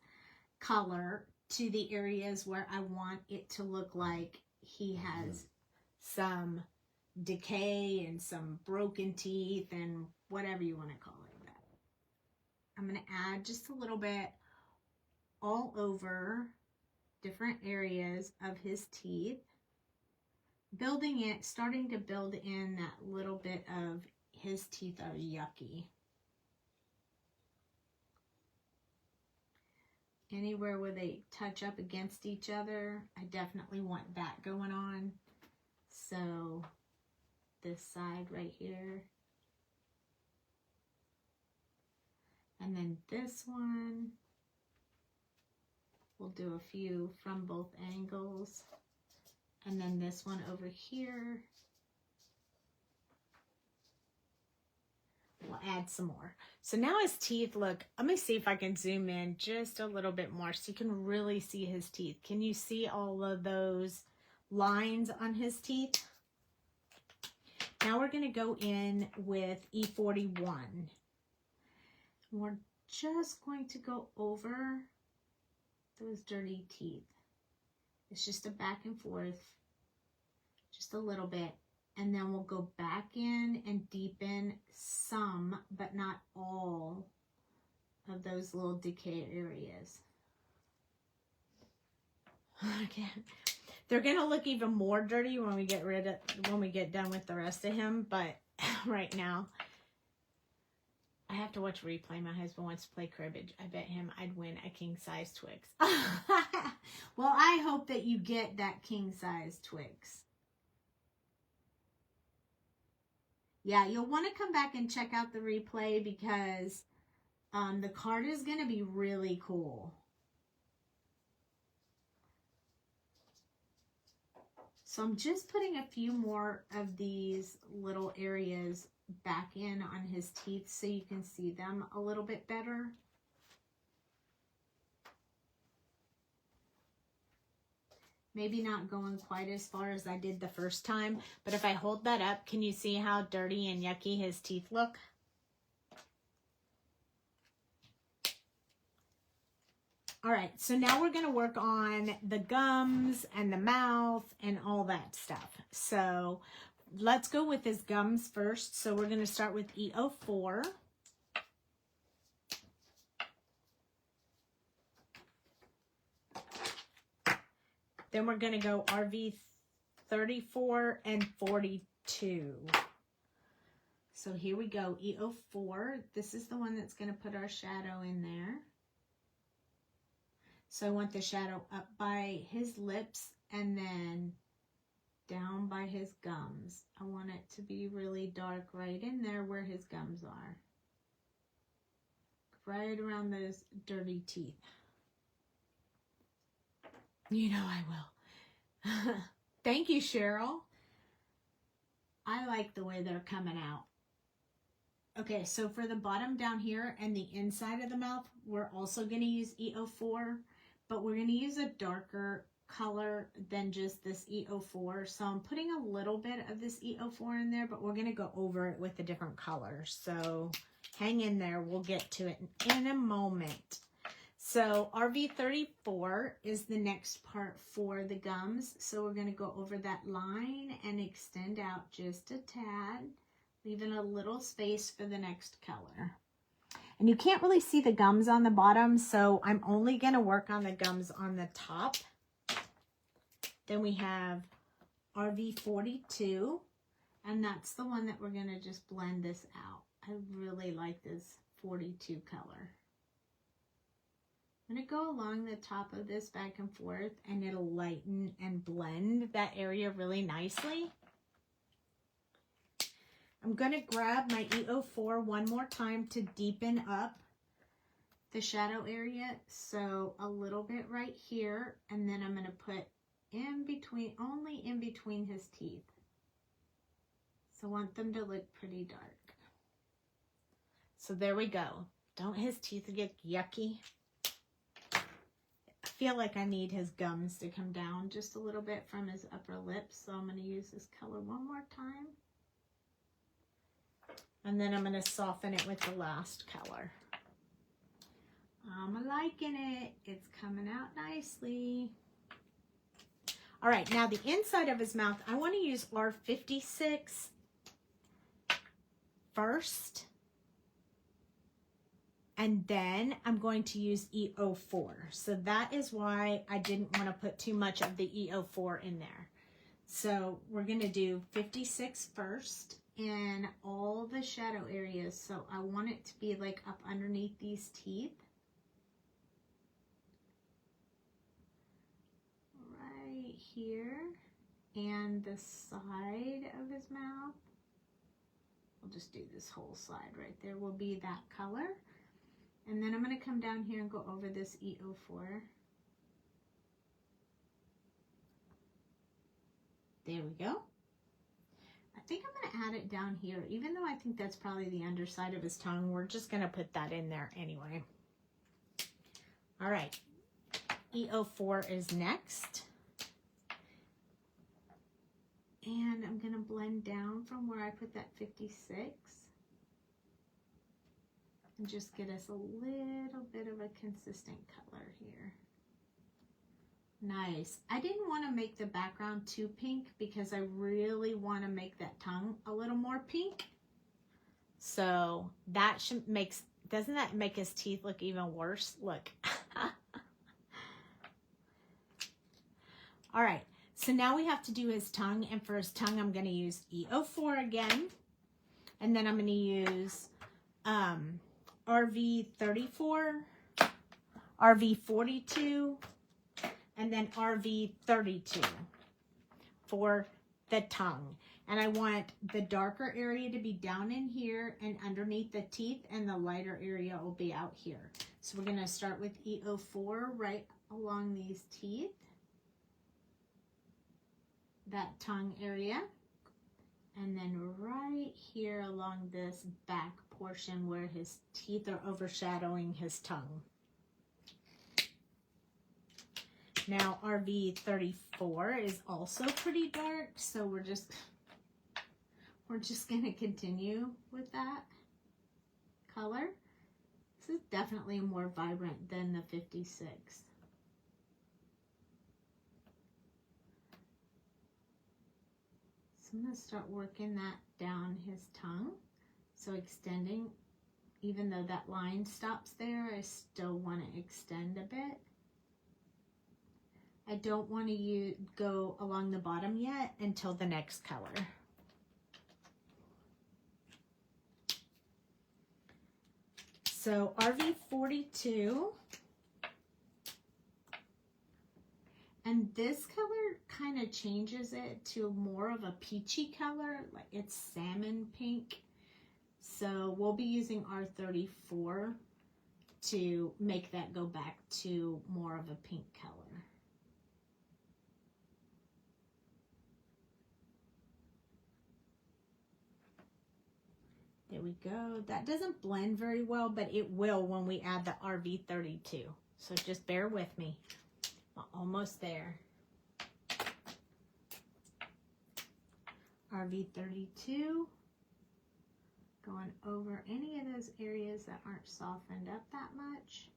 color to the areas where I want it to look like he has some decay and some broken teeth and whatever you want to call it. That I'm going to add just a little bit all over different areas of his teeth, building it, starting to build in that little bit of his teeth are yucky. Anywhere where they touch up against each other, I definitely want that going on. So this side right here. And then this one, we'll do a few from both angles. And then this one over here, we'll add some more. So now his teeth look, let me see if I can zoom in just a little bit more so you can really see his teeth. Can you see all of those lines on his teeth? Now we're going to go in with E41. We're just going to go over those dirty teeth. It's just a back and forth, just a little bit. And then we'll go back in and deepen some, but not all of those little decay areas. Okay. They're gonna look even more dirty when we get done with the rest of him, but right now I have to watch replay. My husband wants to play cribbage. I bet him I'd win a king size Twix. Well, I hope that you get that king size Twix. Yeah, you'll want to come back and check out the replay because the card is going to be really cool. So I'm just putting a few more of these little areas back in on his teeth so you can see them a little bit better. Maybe not going quite as far as I did the first time, but if I hold that up, can you see how dirty and yucky his teeth look? All right, so now we're gonna work on the gums and the mouth and all that stuff. So let's go with his gums first. So we're gonna start with E04. Then we're going to go RV 34 and 42. So here we go, E04. This is the one that's going to put our shadow in there. So I want the shadow up by his lips and then down by his gums. I want it to be really dark right in there where his gums are. Right around those dirty teeth. You know I will. Thank you, Cheryl. I like the way they're coming out. Okay, so for the bottom down here and the inside of the mouth, we're also going to use E04, but we're going to use a darker color than just this E04. So I'm putting a little bit of this E04 in there, but we're going to go over it with a different color. So hang in there. We'll get to it in a moment. So RV34 is the next part for the gums. So we're going to go over that line and extend out just a tad, leaving a little space for the next color. And you can't really see the gums on the bottom, so I'm only going to work on the gums on the top. Then we have RV42, and that's the one that we're going to just blend this out. I really like this 42 color. I'm going to go along the top of this back and forth, and it'll lighten and blend that area really nicely. I'm going to grab my E04 one more time to deepen up the shadow area. So a little bit right here, and then I'm going to put in between, only in between his teeth. So I want them to look pretty dark. So there we go. Don't his teeth get yucky? I feel like I need his gums to come down just a little bit from his upper lips, so I'm going to use this color one more time. And then I'm going to soften it with the last color. I'm liking it. It's coming out nicely. All right, now the inside of his mouth, I want to use R56 first. And then I'm going to use E04. So that is why I didn't want to put too much of the E04 in there. So we're going to do 56 first in all the shadow areas. So I want it to be like up underneath these teeth. Right here. And the side of his mouth. We'll just do this whole side right there will be that color. And then I'm going to come down here and go over this E04. There we go. I think I'm going to add it down here, even though I think that's probably the underside of his tongue. We're just going to put that in there anyway. All right. E04 is next. And I'm going to blend down from where I put that 56. And just get us a little bit of a consistent color here. Nice. I didn't want to make the background too pink because I really want to make that tongue a little more pink. So that doesn't that make his teeth look even worse? Look. All right. So now we have to do his tongue. And for his tongue, I'm going to use E04 again. And then I'm going to use RV34, RV42, and then RV32 for the tongue. And I want the darker area to be down in here and underneath the teeth, and the lighter area will be out here. So we're going to start with E04 right along these teeth, that tongue area, and then right here along this back portion where his teeth are overshadowing his tongue. Now RV34 is also pretty dark, so we're just going to continue with that color. This is definitely more vibrant than the 56. So I'm going to start working that down his tongue. So extending, even though that line stops there, I still want to extend a bit. I don't want to go along the bottom yet until the next color. So RV42, and this color kind of changes it to more of a peachy color, like it's salmon pink. So we'll be using R34 to make that go back to more of a pink color. There we go. That doesn't blend very well, but it will when we add the RV32. So just bear with me. I'm almost there. RV32. Going over any of those areas that aren't softened up that much.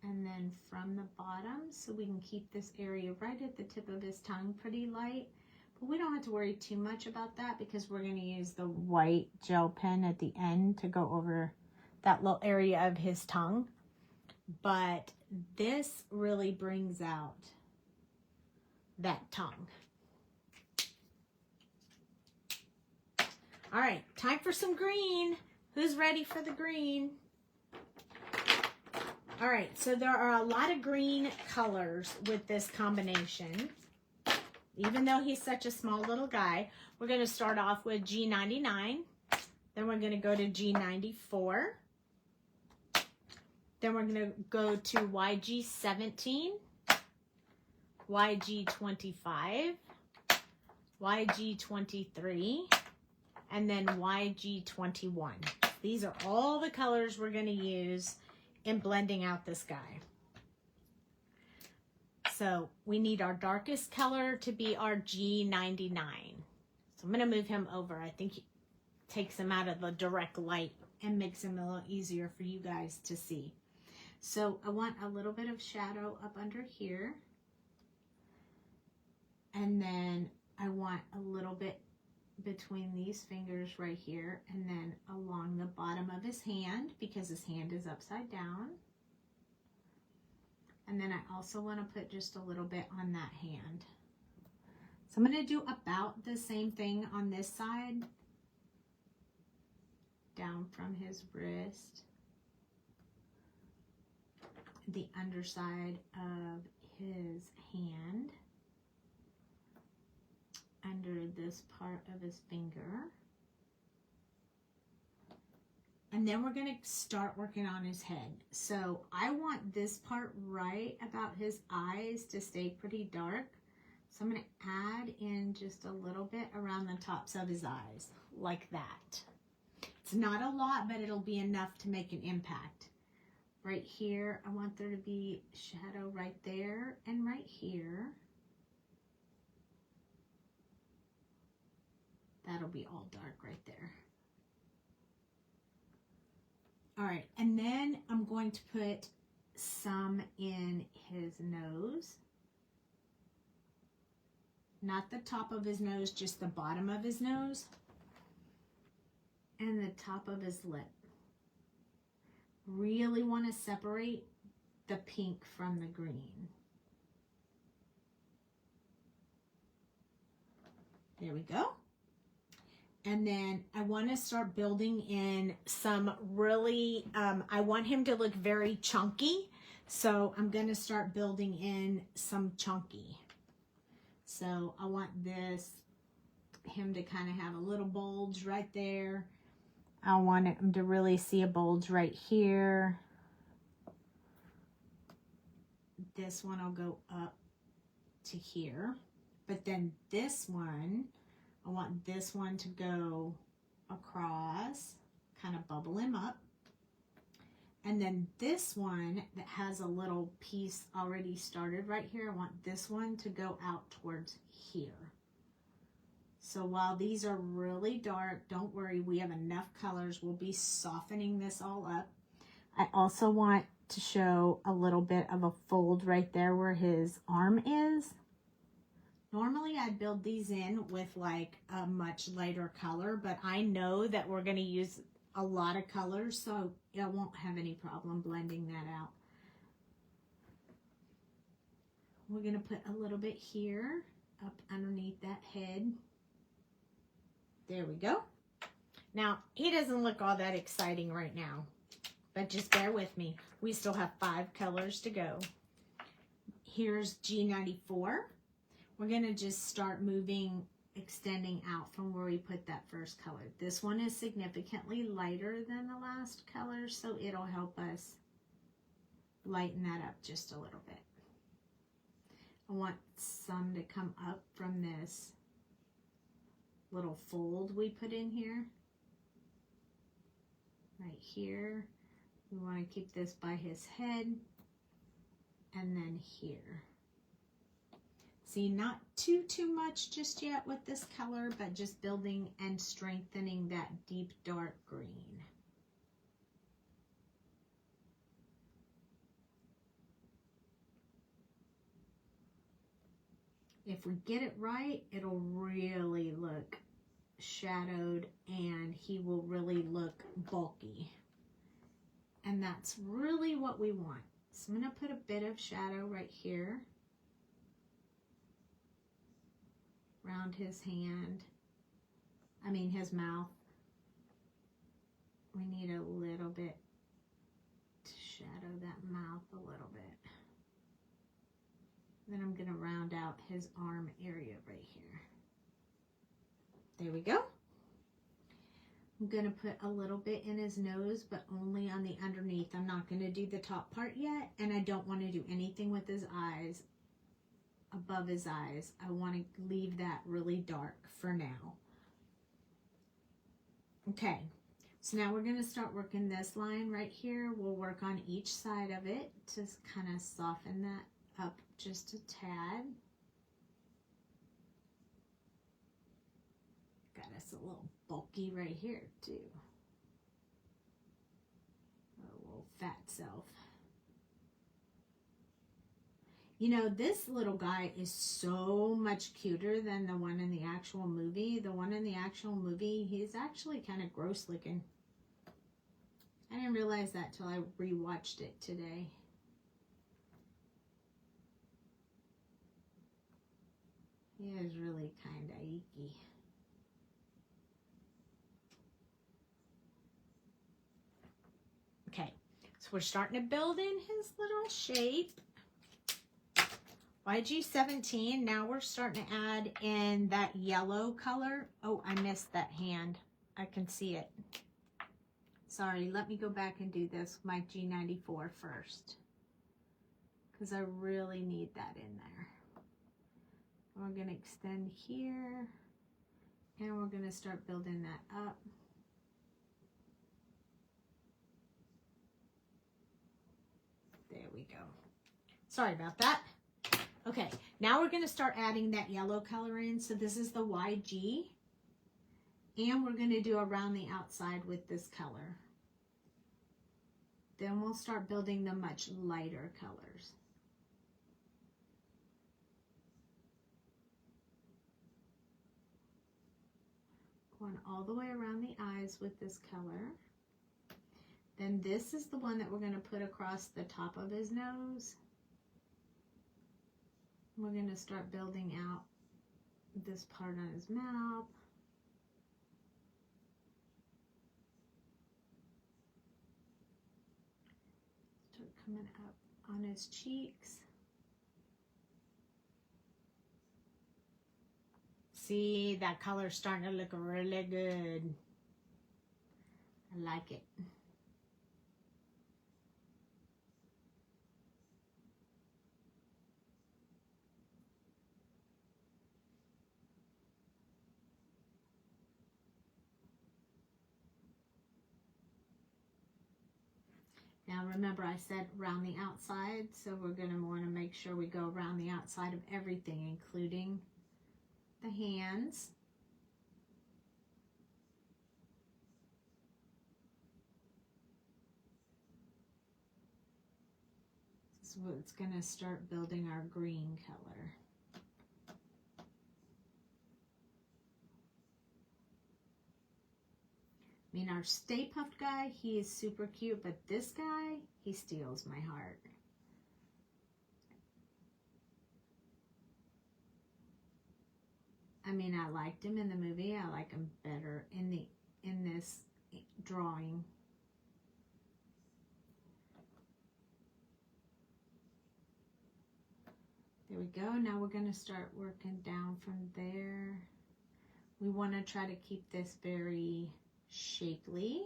And then from the bottom, so we can keep this area right at the tip of his tongue pretty light. But we don't have to worry too much about that because we're going to use the white gel pen at the end to go over that little area of his tongue. But this really brings out that tongue. All right, time for some green. Who's ready for the green? All right, so there are a lot of green colors with this combination. Even though he's such a small little guy, we're going to start off with G99. Then we're going to go to G94. Then we're going to go to YG17, YG25, YG23, and then YG21. These are all the colors we're going to use in blending out this guy. So we need our darkest color to be our G99. So I'm going to move him over. I think it takes him out of the direct light and makes him a little easier for you guys to see. So I want a little bit of shadow up under here. And then I want a little bit between these fingers right here and then along the bottom of his hand because his hand is upside down. And then I also want to put just a little bit on that hand. So I'm going to do about the same thing on this side. Down from his wrist. The underside of his hand. Under this part of his finger. And then we're going to start working on his head. So I want this part right about his eyes to stay pretty dark. So I'm going to add in just a little bit around the tops of his eyes, like that. It's not a lot, but it'll be enough to make an impact. Right here, I want there to be shadow right there and right here. That'll be all dark right there. All right, and then I'm going to put some in his nose. Not the top of his nose, just the bottom of his nose. And the top of his lip. Really want to separate the pink from the green. There we go. And then I want to start building in some really, I want him to look very chunky. So I'm going to start building in some chunky. So I want him to kind of have a little bulge right there. I want him to really see a bulge right here. This one will go up to here. But then this one, I want this one to go across, kind of bubble him up. And And then this one that has a little piece already started right here, I want this one to go out towards here. So while these are really dark, don't worry, we have enough colors. We'll be softening this all up. I also want to show a little bit of a fold right there where his arm is. Normally I'd build these in with like a much lighter color, but I know that we're going to use a lot of colors, so I won't have any problem blending that out. We're going to put a little bit here up underneath that head. There we go. Now, he doesn't look all that exciting right now, but just bear with me. We still have 5 colors to go. Here's G94. We're going to just start moving, extending out from where we put that first color. This one is significantly lighter than the last color, so it'll help us lighten that up just a little bit. I want some to come up from this little fold we put in here. Right here. We want to keep this by his head. And then here. See, not too much just yet with this color, but just building and strengthening that deep dark green. If we get it right, it'll really look shadowed and he will really look bulky. And that's really what we want. So I'm going to put a bit of shadow right here around his hand, his mouth. We need a little bit to shadow that mouth a little bit. Then I'm going to round out his arm area right here. There we go. I'm going to put a little bit in his nose, but only on the underneath. I'm not going to do the top part yet, and I don't want to do anything with his eyes, above his eyes. I want to leave that really dark for now. Okay, so now we're going to start working this line right here. We'll work on each side of it to kind of soften that up just a tad. Got us a little bulky right here too. A little fat self. You know, this little guy is so much cuter than the one in the actual movie. The one in the actual movie, he's actually kind of gross looking. I didn't realize that till I rewatched it today. He is really kind of icky. Okay, so we're starting to build in his little shape. YG17, now we're starting to add in that yellow color. Oh, I missed that hand. I can see it. Sorry, let me go back and do this with my G94 first, because I really need that in there. We're going to extend here, and we're going to start building that up. There we go. Sorry about that. Okay, now we're going to start adding that yellow color in. So this is the YG, and we're going to do around the outside with this color. Then we'll start building the much lighter colors. Going all the way around the eyes with this color. Then this is the one that we're going to put across the top of his nose. We're going to start building out this part on his mouth. Start coming up on his cheeks. See, that color's starting to look really good. I like it. Now remember I said around the outside, so we're going to want to make sure we go around the outside of everything, including the hands. So it's going to start building our green color. I mean, our Stay Puft guy, he is super cute, but this guy, he steals my heart. I mean, I liked him in the movie. I like him better in this drawing. There we go. Now we're going to start working down from there. We want to try to keep this very shapely.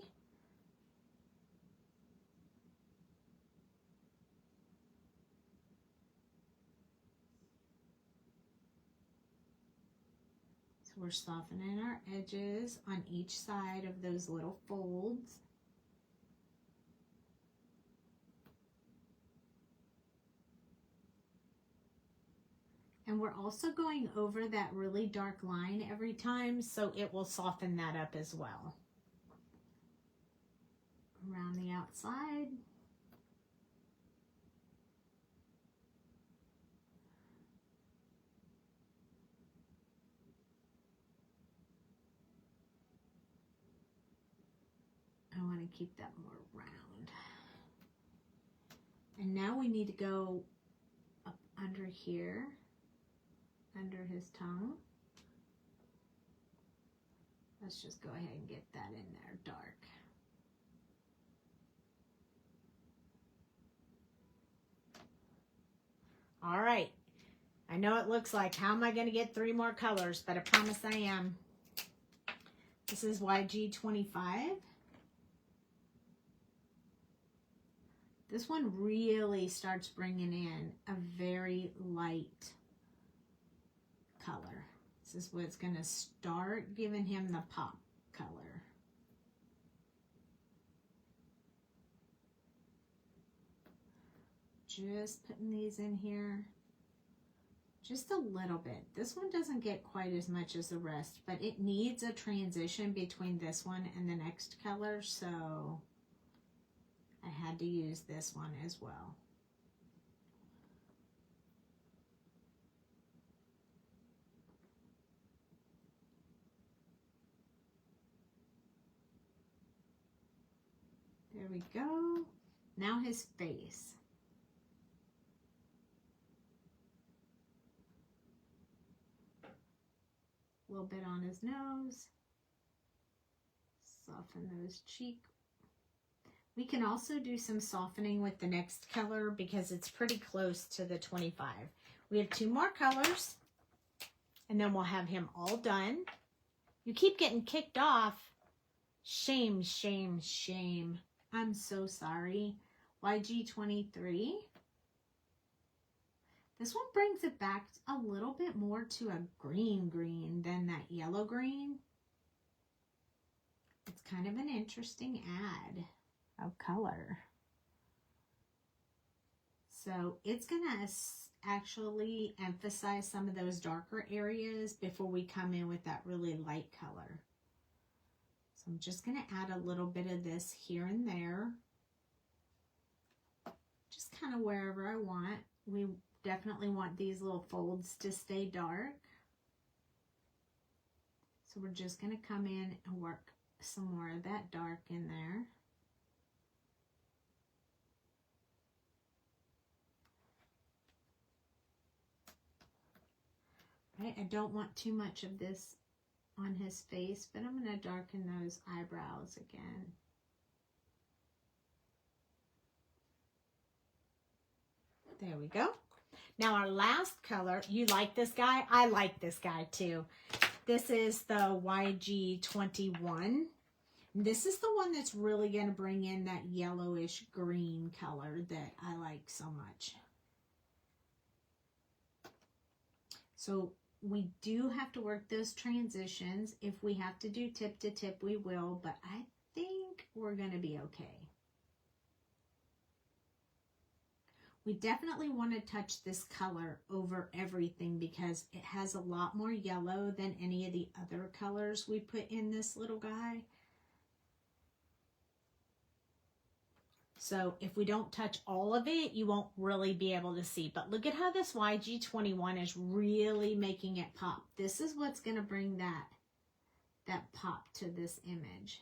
So we're softening our edges on each side of those little folds. And we're also going over that really dark line every time, so it will soften that up as well. Around the outside. I want to keep that more round. And now we need to go up under here, under his tongue. Let's just go ahead and get that in there dark. All right. I know it looks like, how am I going to get 3 more colors? But I promise I am. This is YG25. This one really starts bringing in a very light color. This is what's going to start giving him the pop color. Just putting these in here. Just a little bit. This one doesn't get quite as much as the rest, but it needs a transition between this one and the next color, so I had to use this one as well. There we go. Now his face. A little bit on his nose. Soften those cheeks. We can also do some softening with the next color because it's pretty close to the 25. We have 2 more colors and then we'll have him all done. You keep getting kicked off. Shame, shame, shame. I'm so sorry. YG23. This one brings it back a little bit more to a green than that yellow green. It's kind of an interesting add of color. So it's going to actually emphasize some of those darker areas before we come in with that really light color. So I'm just going to add a little bit of this here and there. Just kind of wherever I want. We definitely want these little folds to stay dark. So we're just going to come in and work some more of that dark in there. Right, I don't want too much of this on his face, but I'm going to darken those eyebrows again. There we go. Now our last color, you like this guy? I like this guy too. This is the YG21. This is the one that's really going to bring in that yellowish green color that I like so much. So we do have to work those transitions. If we have to do tip to tip, we will, but I think we're going to be okay. We definitely want to touch this color over everything because it has a lot more yellow than any of the other colors we put in this little guy. So if we don't touch all of it, you won't really be able to see. But look at how this YG21 is really making it pop. This is what's going to bring that pop to this image.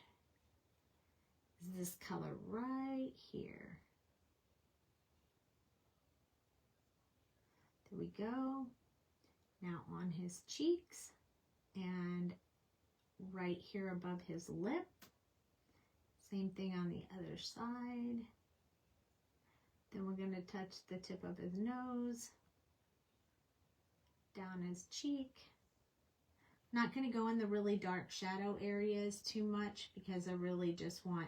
This color right here. There we go. Now on his cheeks and right here above his lip. Same thing on the other side. Then we're going to touch the tip of his nose, down his cheek. Not going to go in the really dark shadow areas too much because I really just want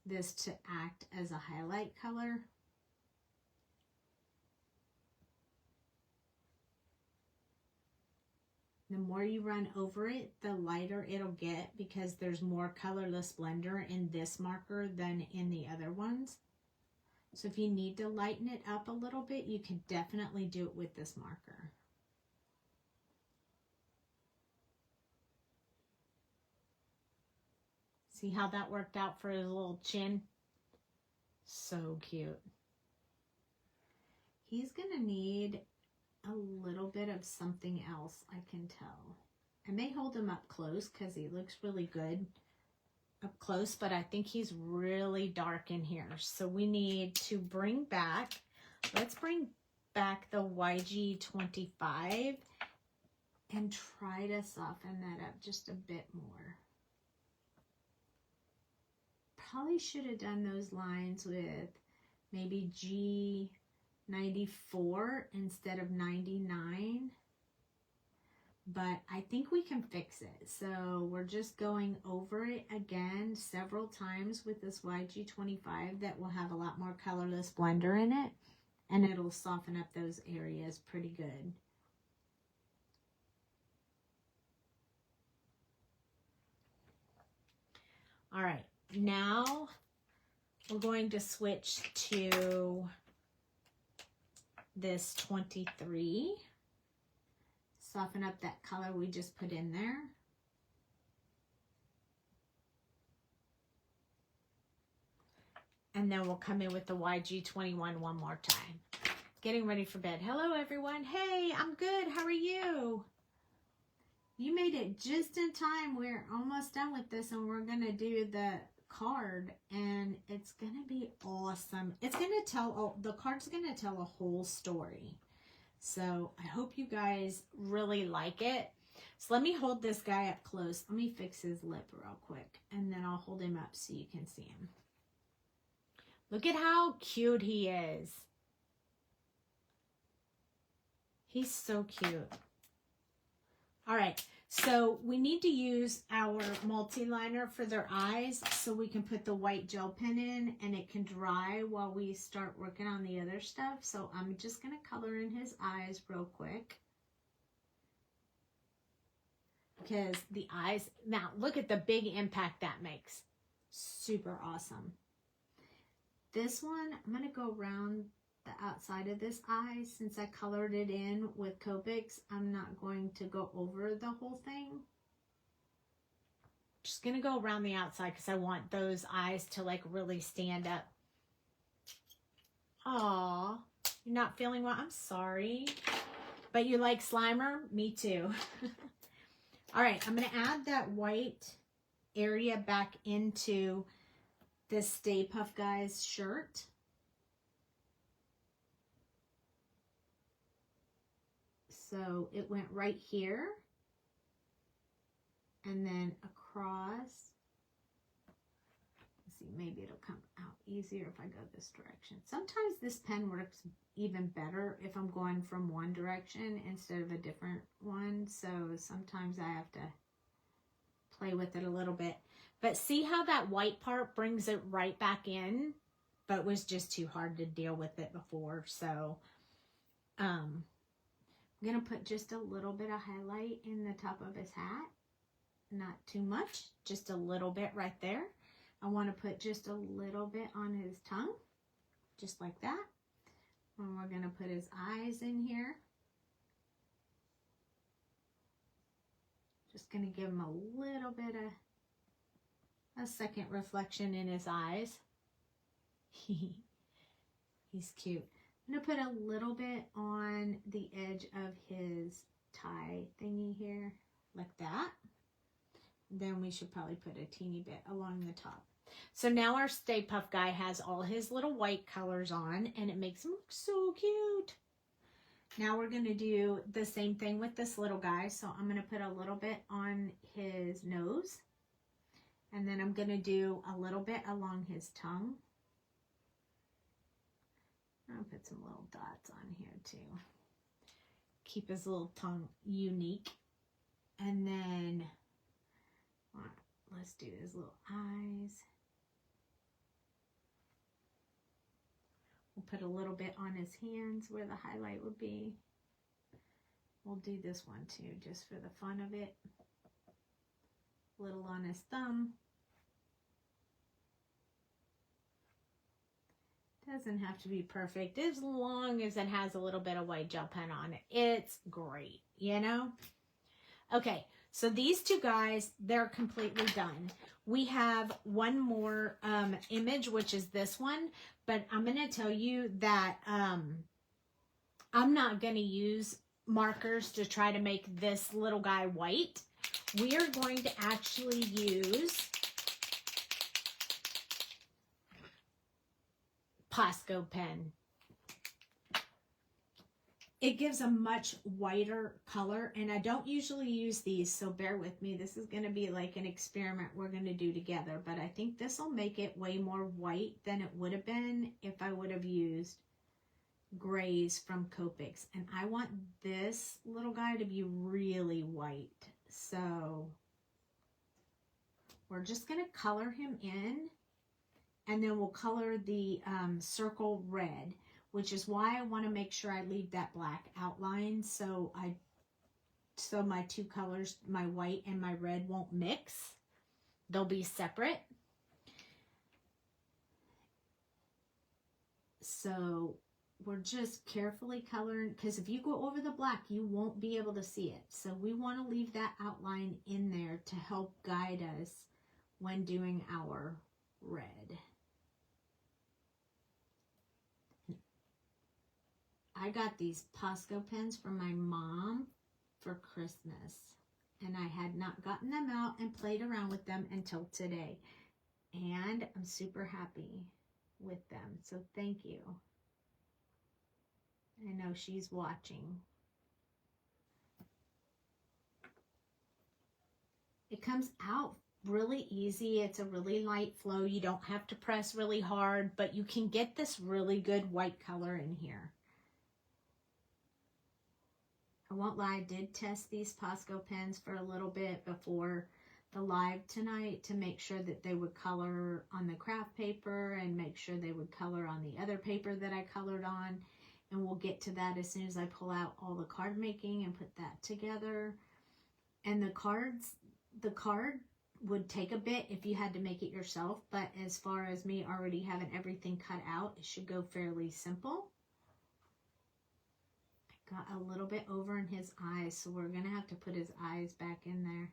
this to act as a highlight color. The more you run over it, the lighter it'll get because there's more colorless blender in this marker than in the other ones. So if you need to lighten it up a little bit, you can definitely do it with this marker. See how that worked out for his little chin? So cute. He's gonna need a little bit of something else, I can tell. I may hold him up close because he looks really good up close, but I think he's really dark in here. So we need to bring back, let's bring back the YG25 and try to soften that up just a bit more. Probably should have done those lines with maybe G94 instead of 99, but I think we can fix it. So we're just going over it again several times with this YG25 that will have a lot more colorless blender in it, and it'll soften up those areas pretty good. All right, now we're going to switch to this 23. Soften up that color we just put in there. And then we'll come in with the YG21 one more time. Getting ready for bed. Hello everyone. Hey, I'm good. How are you? You made it just in time. We're almost done with this and we're gonna do the card and it's gonna be awesome. It's gonna tell, the card's gonna tell a whole story. So I hope you guys really like it. So let me hold this guy up close. Let me fix his lip real quick and then I'll hold him up so you can see him. Look at how cute he is. He's so cute. All right. So we need to use our multi-liner for their eyes so we can put the white gel pen in and it can dry while we start working on the other stuff. So I'm just going to color in his eyes real quick. Because the eyes, now look at the big impact that makes. Super awesome. This one, I'm going to go around the outside of this eye. Since I colored it in with Copics, I'm not going to go over the whole thing. Just gonna go around the outside because I want those eyes to like really stand up. Aw, you're not feeling well? I'm sorry. But you like Slimer? Me too. All right, I'm gonna add that white area back into this Stay Puft Guy's shirt. So it went right here and then across. Let's see, maybe it'll come out easier if I go this direction. Sometimes this pen works even better if I'm going from one direction instead of a different one. So sometimes I have to play with it a little bit. But see how that white part brings it right back in, but was just too hard to deal with it before. So, I'm going to put just a little bit of highlight in the top of his hat. Not too much, just a little bit right there. I want to put just a little bit on his tongue, just like that. And we're going to put his eyes in here. Just going to give him a little bit of a second reflection in his eyes. He's cute. I'm going to put a little bit on the edge of his tie thingy here, like that. Then we should probably put a teeny bit along the top. So now our Stay Puft guy has all his little white colors on, and it makes him look so cute. Now we're going to do the same thing with this little guy. So I'm going to put a little bit on his nose, and then I'm going to do a little bit along his tongue. I'll put some little dots on here too. Keep his little tongue unique. And then let's do his little eyes. We'll put a little bit on his hands where the highlight would be. We'll do this one too, just for the fun of it. A little on his thumb. Doesn't have to be perfect, as long as it has a little bit of white gel pen on it. It's great, you know? Okay, so these two guys, they're completely done. We have one more image, which is this one, but I'm going to tell you that I'm not going to use markers to try to make this little guy white. We are going to actually use Posco pen. It gives a much whiter color, and I don't usually use these, so bear with me. This is going to be like an experiment we're going to do together, but I think this will make it way more white than it would have been if I would have used grays from Copics. And I want this little guy to be really white, so we're just going to color him in, and then we'll color the circle red, which is why I want to make sure I leave that black outline so my two colors, my white and my red, won't mix. They'll be separate. So we're just carefully coloring, because if you go over the black, you won't be able to see it. So we want to leave that outline in there to help guide us when doing our red. I got these Posco pens from my mom for Christmas, and I had not gotten them out and played around with them until today, and I'm super happy with them, so thank you. I know she's watching. It comes out really easy. It's a really light flow. You don't have to press really hard, but you can get this really good white color in here. I won't lie, I did test these Posco pens for a little bit before the live tonight to make sure that they would color on the craft paper and make sure they would color on the other paper that I colored on. And we'll get to that as soon as I pull out all the card making and put that together. And the card would take a bit if you had to make it yourself, but as far as me already having everything cut out, it should go fairly simple. Got a little bit over in his eyes, so we're going to have to put his eyes back in there.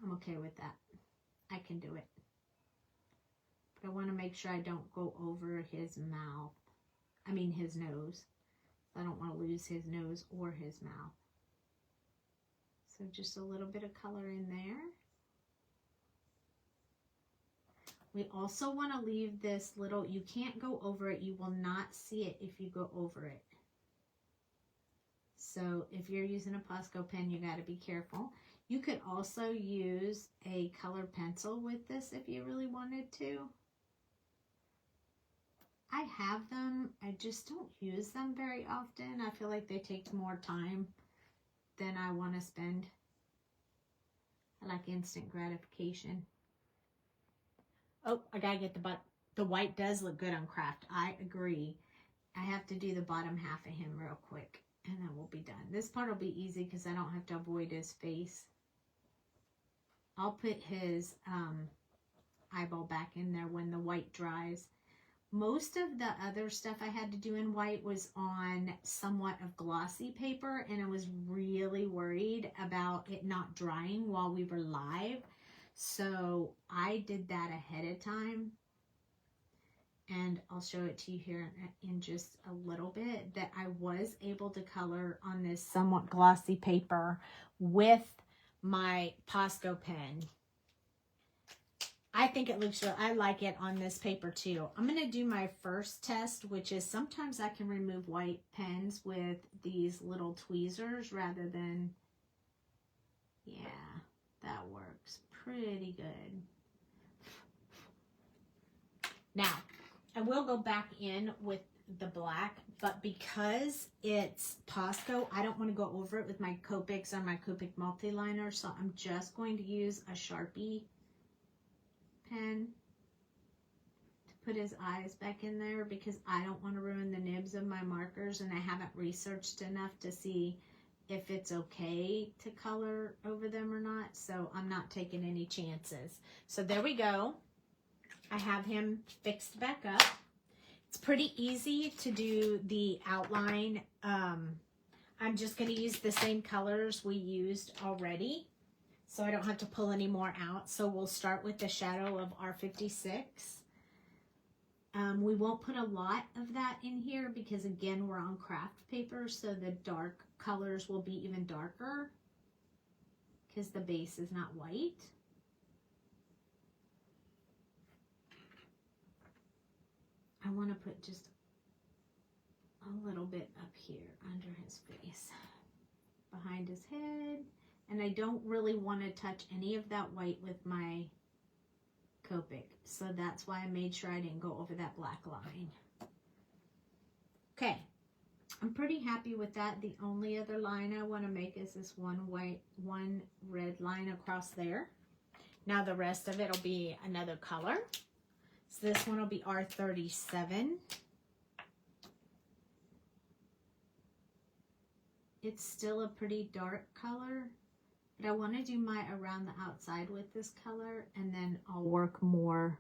I'm okay with that. I can do it. But I want to make sure I don't go over his mouth. I mean his nose. I don't want to lose his nose or his mouth. So just a little bit of color in there. We also want to leave this little, you can't go over it. You will not see it if you go over it. So if you're using a Posco pen, you got to be careful. You could also use a colored pencil with this if you really wanted to. I have them. I just don't use them very often. I feel like they take more time than I want to spend. I like instant gratification. Oh, I gotta get the white does look good on craft. I agree. I have to do the bottom half of him real quick, and then we'll be done. This part will be easy because I don't have to avoid his face. I'll put his eyeball back in there when the white dries. Most of the other stuff I had to do in white was on somewhat of glossy paper, and I was really worried about it not drying while we were live. So I did that ahead of time. And I'll show it to you here in just a little bit, that I was able to color on this somewhat glossy paper with my Posco pen. I think it looks real. I like it on this paper too. I'm going to do my first test, which is sometimes I can remove white pens with these little tweezers rather than, yeah, that works pretty good. Now, I will go back in with the black, but because it's Posco, I don't want to go over it with my Copics or my Copic multi-liner, so I'm just going to use a Sharpie pen to put his eyes back in there, because I don't want to ruin the nibs of my markers, and I haven't researched enough to see if it's okay to color over them or not, so I'm not taking any chances. So there we go. I have him fixed back up. It's pretty easy to do the outline. I'm just going to use the same colors we used already, so I don't have to pull any more out. So we'll start with the shadow of R56. We won't put a lot of that in here because, again, we're on craft paper, so the dark colors will be even darker because the base is not white. I want to put just a little bit up here under his face, behind his head. And I don't really want to touch any of that white with my Copic. So that's why I made sure I didn't go over that black line. Okay, I'm pretty happy with that. The only other line I want to make is this one red line across there. Now the rest of it will be another color. So this one will be R37. It's still a pretty dark color, but I want to do my around the outside with this color, and then I'll work more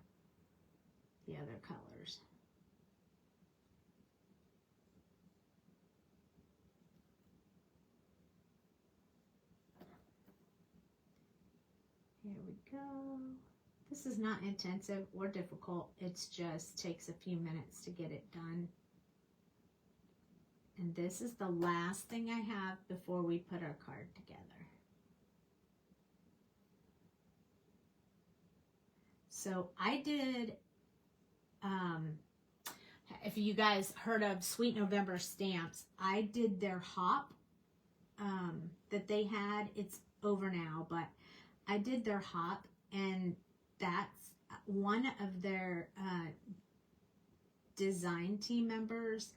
the other colors. Here we go. This is not intensive or difficult. It just takes a few minutes to get it done. And this is the last thing I have before we put our card together. So I did, if you guys heard of Sweet November stamps, I did their hop that they had. It's over now, but I did their hop, and that's one of their design team members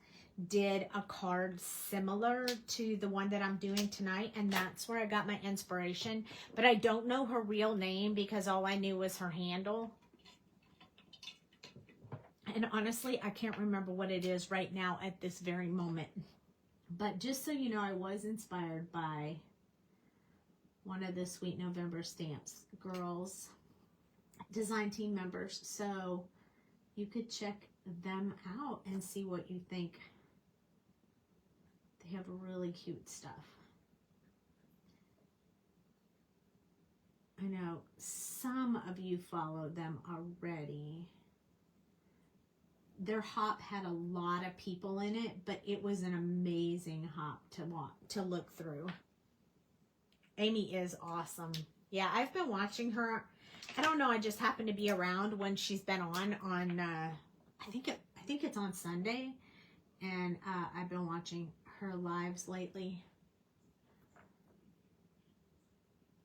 did a card similar to the one that I'm doing tonight, and that's where I got my inspiration. But I don't know her real name because all I knew was her handle. And honestly, I can't remember what it is right now at this very moment. But just so you know, I was inspired by one of the Sweet November Stamps girls, design team members. So you could check them out and see what you think. They have really cute stuff. I know some of you follow them already. Their hop had a lot of people in it, but it was an amazing hop to look through. Amy is awesome. Yeah, I've been watching her. I don't know, I just happened to be around when she's been on I think it's on Sunday, and I've been watching her lives lately.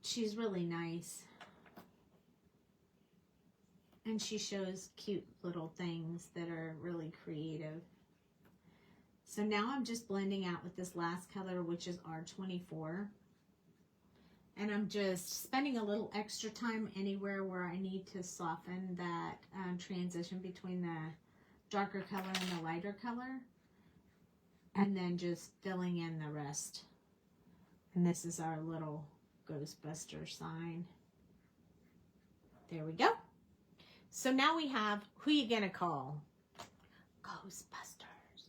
She's really nice, and she shows cute little things that are really creative. So now I'm just blending out with this last color, which is R24. And I'm just spending a little extra time anywhere where I need to soften that transition between the darker color and the lighter color. And then just filling in the rest. And this is our little Ghostbuster sign. There we go. So now we have, who you gonna call? Ghostbusters.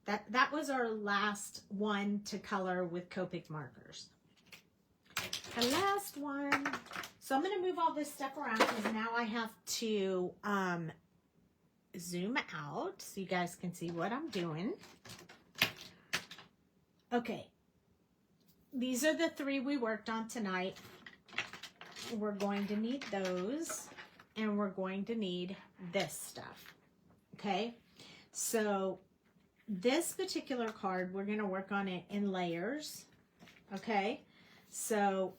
That was our last one to color with Copic markers. The last one. So I'm going to move all this stuff around because now I have to zoom out so you guys can see what I'm doing. Okay. These are the 3 we worked on tonight. We're going to need those, and we're going to need this stuff. Okay? So this particular card, we're going to work on it in layers. Okay? So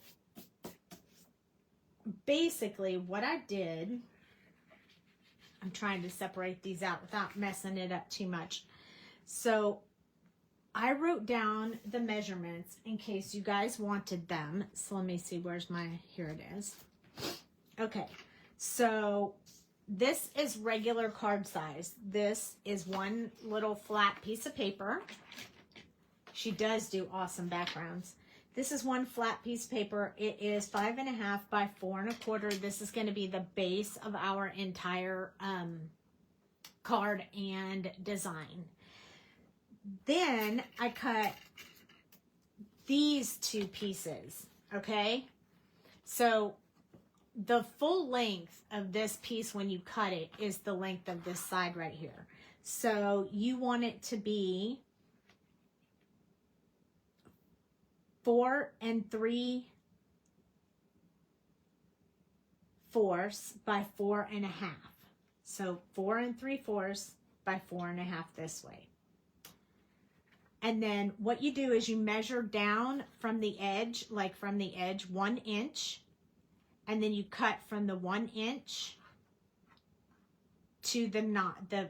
basically what I did, I'm trying to separate these out without messing it up too much. So I wrote down the measurements in case you guys wanted them. So let me see, where's my, here it is. Okay, so this is regular card size. This is one little flat piece of paper. She does do awesome backgrounds. This is one flat piece of paper. It is 5.5 by 4 1/4. This is going to be the base of our entire card and design. Then I cut these 2 pieces, okay? So the full length of this piece when you cut it is the length of this side right here. So you want it to be 4 3/4 by 4 1/2. So 4 3/4 by 4 1/2 this way. And then what you do is you measure down from the edge, like from the edge 1 inch, and then you cut from the 1 inch to the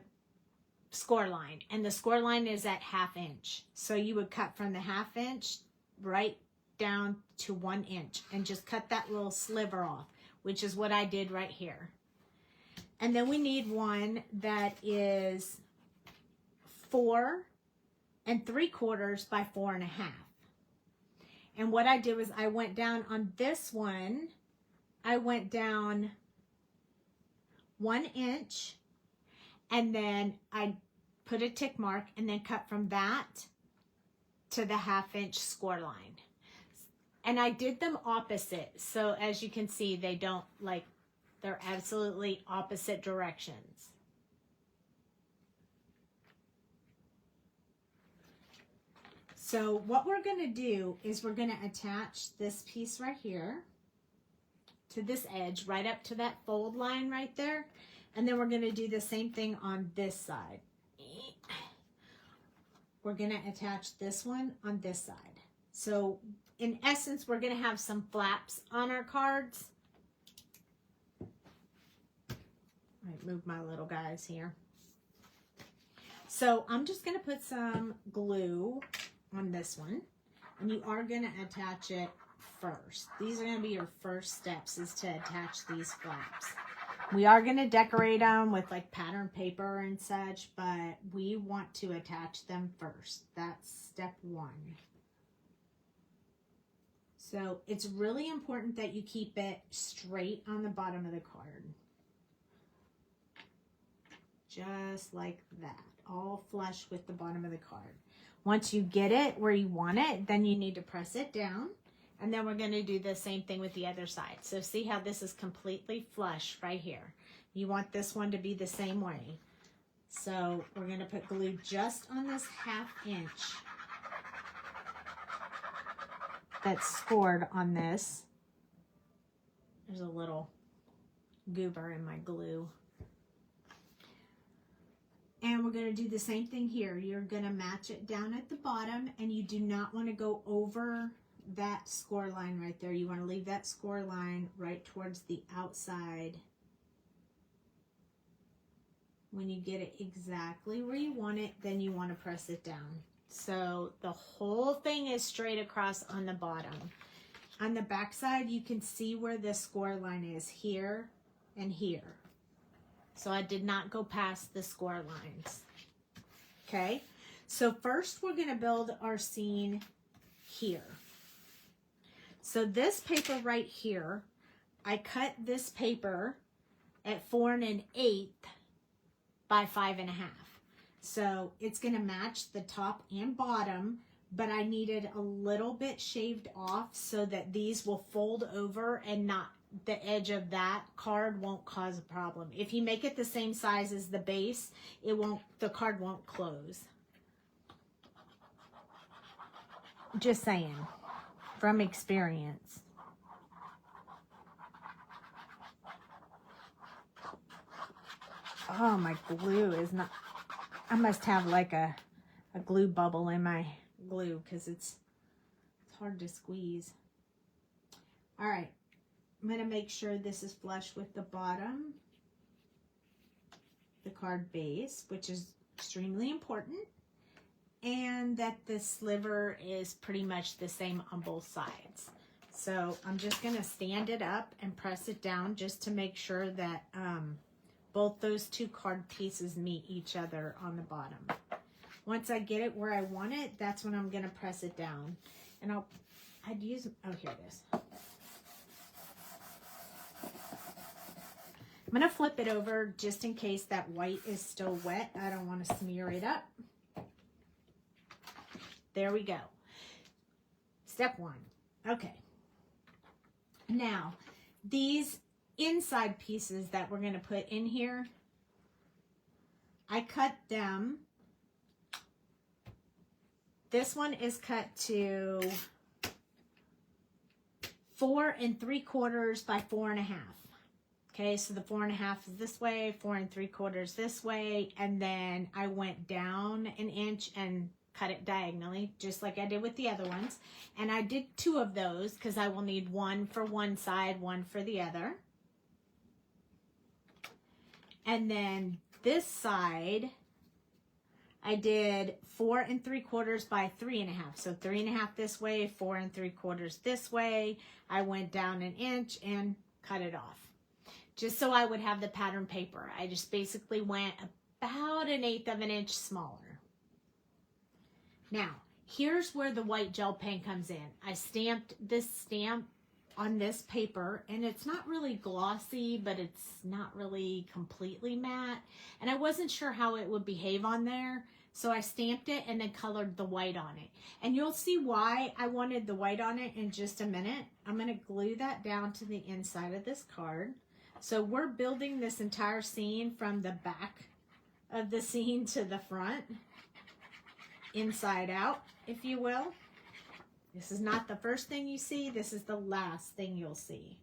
score line. And the score line is at 1/2 inch. So you would cut from the 1/2 inch right down to 1 inch and just cut that little sliver off, which is what I did right here. And then we need one that is 4 3/4 by 4 1/2. And what I did was I went down on this one, I went down 1 inch, and then I put a tick mark and then cut from that to the 1/2 inch score line. And I did them opposite. So as you can see, they don't, like, they're absolutely opposite directions. So what we're going to do is we're going to attach this piece right here to this edge, right up to that fold line right there. And then we're going to do the same thing on this side. We're going to attach this one on this side. So in essence, we're going to have some flaps on our cards. I move my little guys here. So I'm just going to put some glue on this one, and you are going to attach it first. These are going to be your first steps, is to attach these flaps. We are going to decorate them with like pattern paper and such, but we want to attach them first. That's step 1. So it's really important that you keep it straight on the bottom of the card. Just like that, all flush with the bottom of the card. Once you get it where you want it, then you need to press it down. And then we're going to do the same thing with the other side. So see how this is completely flush right here. You want this one to be the same way. So we're going to put glue just on this 1/2 inch that's scored on this. There's a little goober in my glue. And we're going to do the same thing here. You're going to match it down at the bottom, and you do not want to go over that score line right there. You want to leave that score line right towards the outside. When you get it exactly where you want it, then you want to press it down. So the whole thing is straight across on the bottom. On the back side, you can see where the score line is, here and here. So I did not go past the score lines. Okay, so first we're going to build our scene here. So this paper right here, I cut this paper at 4 1/8 by 5.5. So it's going to match the top and bottom, but I needed a little bit shaved off so that these will fold over and not the edge of that card won't cause a problem. If you make it the same size as the base, the card won't close. Just saying, from experience. Oh, my glue is not, I must have like a glue bubble in my glue because it's hard to squeeze. All right, I'm going to make sure this is flush with the bottom, the card base, which is extremely important, and that the sliver is pretty much the same on both sides. So I'm just going to stand it up and press it down just to make sure that both those two card pieces meet each other on the bottom. Once I get it where I want it, that's when I'm going to press it down. And I'd use, oh, here it is. I'm going to flip it over just in case that white is still wet. I don't want to smear it up. There we go. Step 1. Okay. Now, these inside pieces that we're going to put in here, I cut them. This one is cut to 4 3/4 by 4.5. Okay, so the 4.5 is this way, 4 3/4 this way, and then I went down 1 inch and cut it diagonally, just like I did with the other ones. And I did 2 of those because I will need 1 for one side, 1 for the other. And then this side, I did 4 3/4 by 3.5. So 3.5 this way, 4 3/4 this way. I went down 1 inch and cut it off. Just so I would have the pattern paper. I just basically went about 1/8 of an inch smaller. Now, here's where the white gel pen comes in. I stamped this stamp on this paper, and it's not really glossy, but it's not really completely matte. And I wasn't sure how it would behave on there, so I stamped it and then colored the white on it. And you'll see why I wanted the white on it in just a minute. I'm going to glue that down to the inside of this card. So we're building this entire scene from the back of the scene to the front, inside out, if you will. This is not the first thing you see. This is the last thing you'll see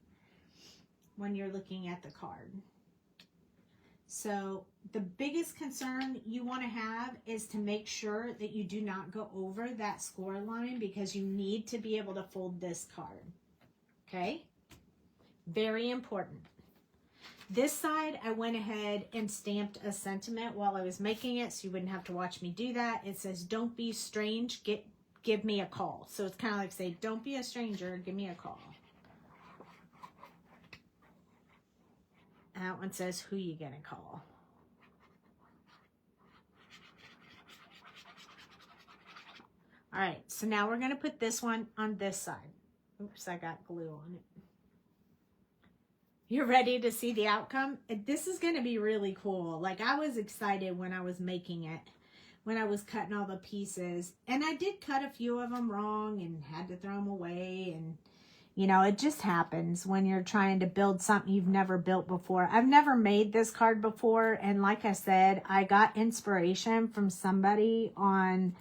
when you're looking at the card. So the biggest concern you want to have is to make sure that you do not go over that score line, because you need to be able to fold this card. Okay? Very important. This side, I went ahead and stamped a sentiment while I was making it, so you wouldn't have to watch me do that. It says, "Don't be strange, give me a call." So it's kind of like say, "Don't be a stranger, give me a call." And that one says, "Who you gonna call?" All right, so now we're gonna put this one on this side. Oops, I got glue on it. You're ready to see the outcome? This is going to be really cool. Like, I was excited when I was making it, when I was cutting all the pieces. And I did cut a few of them wrong and had to throw them away. And, you know, it just happens when you're trying to build something you've never built before. I've never made this card before. And like I said, I got inspiration from somebody on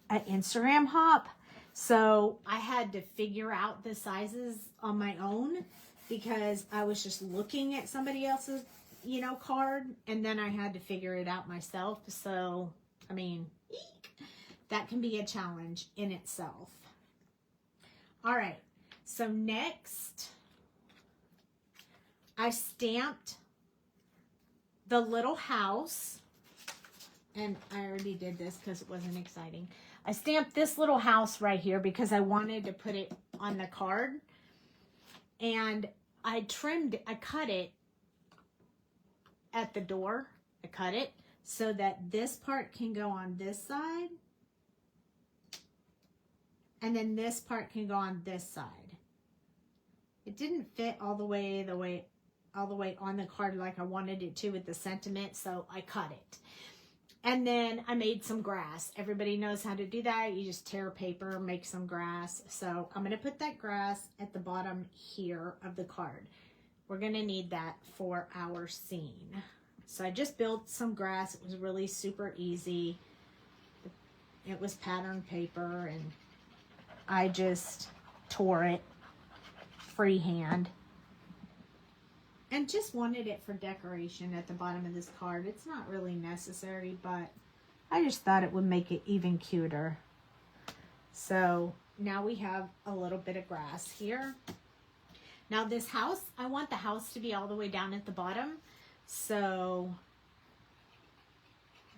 an Instagram hop. So I had to figure out the sizes on my own, because I was just looking at somebody else's, you know, card, and then I had to figure it out myself. So, I mean, that can be a challenge in itself. All right, so next, I stamped the little house, and I already did this because it wasn't exciting. I stamped this little house right here because I wanted to put it on the card. And I cut it at the door. I cut it so that this part can go on this side. And then this part can go on this side. It didn't fit all the way all the way on the card like I wanted it to with the sentiment, so I cut it. And then I made some grass. Everybody knows how to do that. You just tear paper, make some grass. So I'm going to put that grass at the bottom here of the card. We're going to need that for our scene. So I just built some grass. It was really super easy. It was pattern paper, and I just tore it freehand. And just wanted it for decoration at the bottom of this card. It's not really necessary, but I just thought it would make it even cuter. So now we have a little bit of grass here. Now this house, I want the house to be all the way down at the bottom so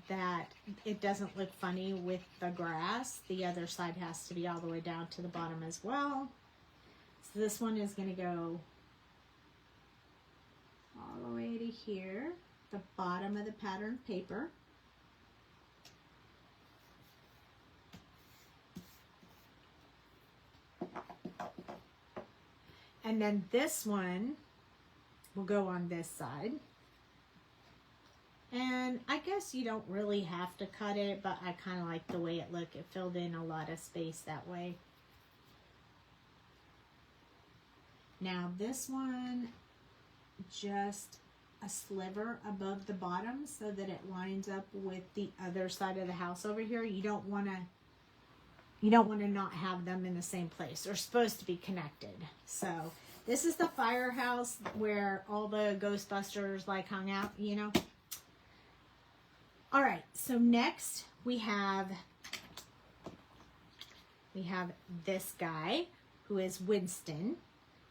that it doesn't look funny with the grass. The other side has to be all the way down to the bottom as well. So this one is going to go all the way to here, the bottom of the pattern paper. And then this one will go on this side. And I guess you don't really have to cut it, but I kind of like the way it looked. It filled in a lot of space that way. Now this one, just a sliver above the bottom so that it lines up with the other side of the house over here. You don't want to not have them in the same place. They're supposed to be connected. So this is the firehouse where all the Ghostbusters like hung out, you know. All right, so next we have this guy who is Winston.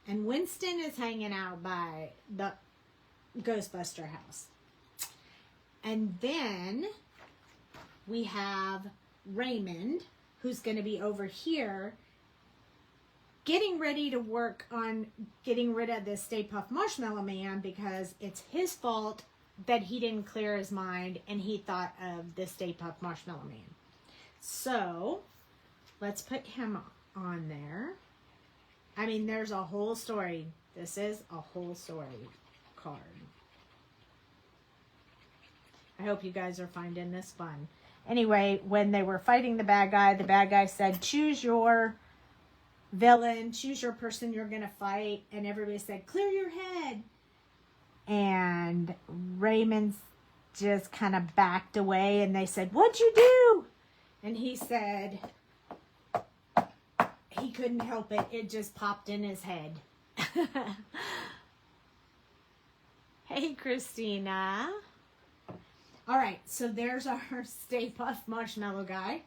And Winston is hanging out by the Ghostbuster house. And then we have Raymond, who's going to be over here getting ready to work on getting rid of this Stay Puft Marshmallow Man because it's his fault that he didn't clear his mind and he thought of the Stay Puft Marshmallow Man. So let's put him on there. I mean, there's a whole story. This is a whole story card. I hope you guys are finding this fun. Anyway, when they were fighting the bad guy said, choose your villain, choose your person you're going to fight. And everybody said, clear your head. And Raymond just kind of backed away and they said, what'd you do? And he said, he couldn't help it. It just popped in his head. Hey, Christina. All right, so there's our Stay Puft Marshmallow guy.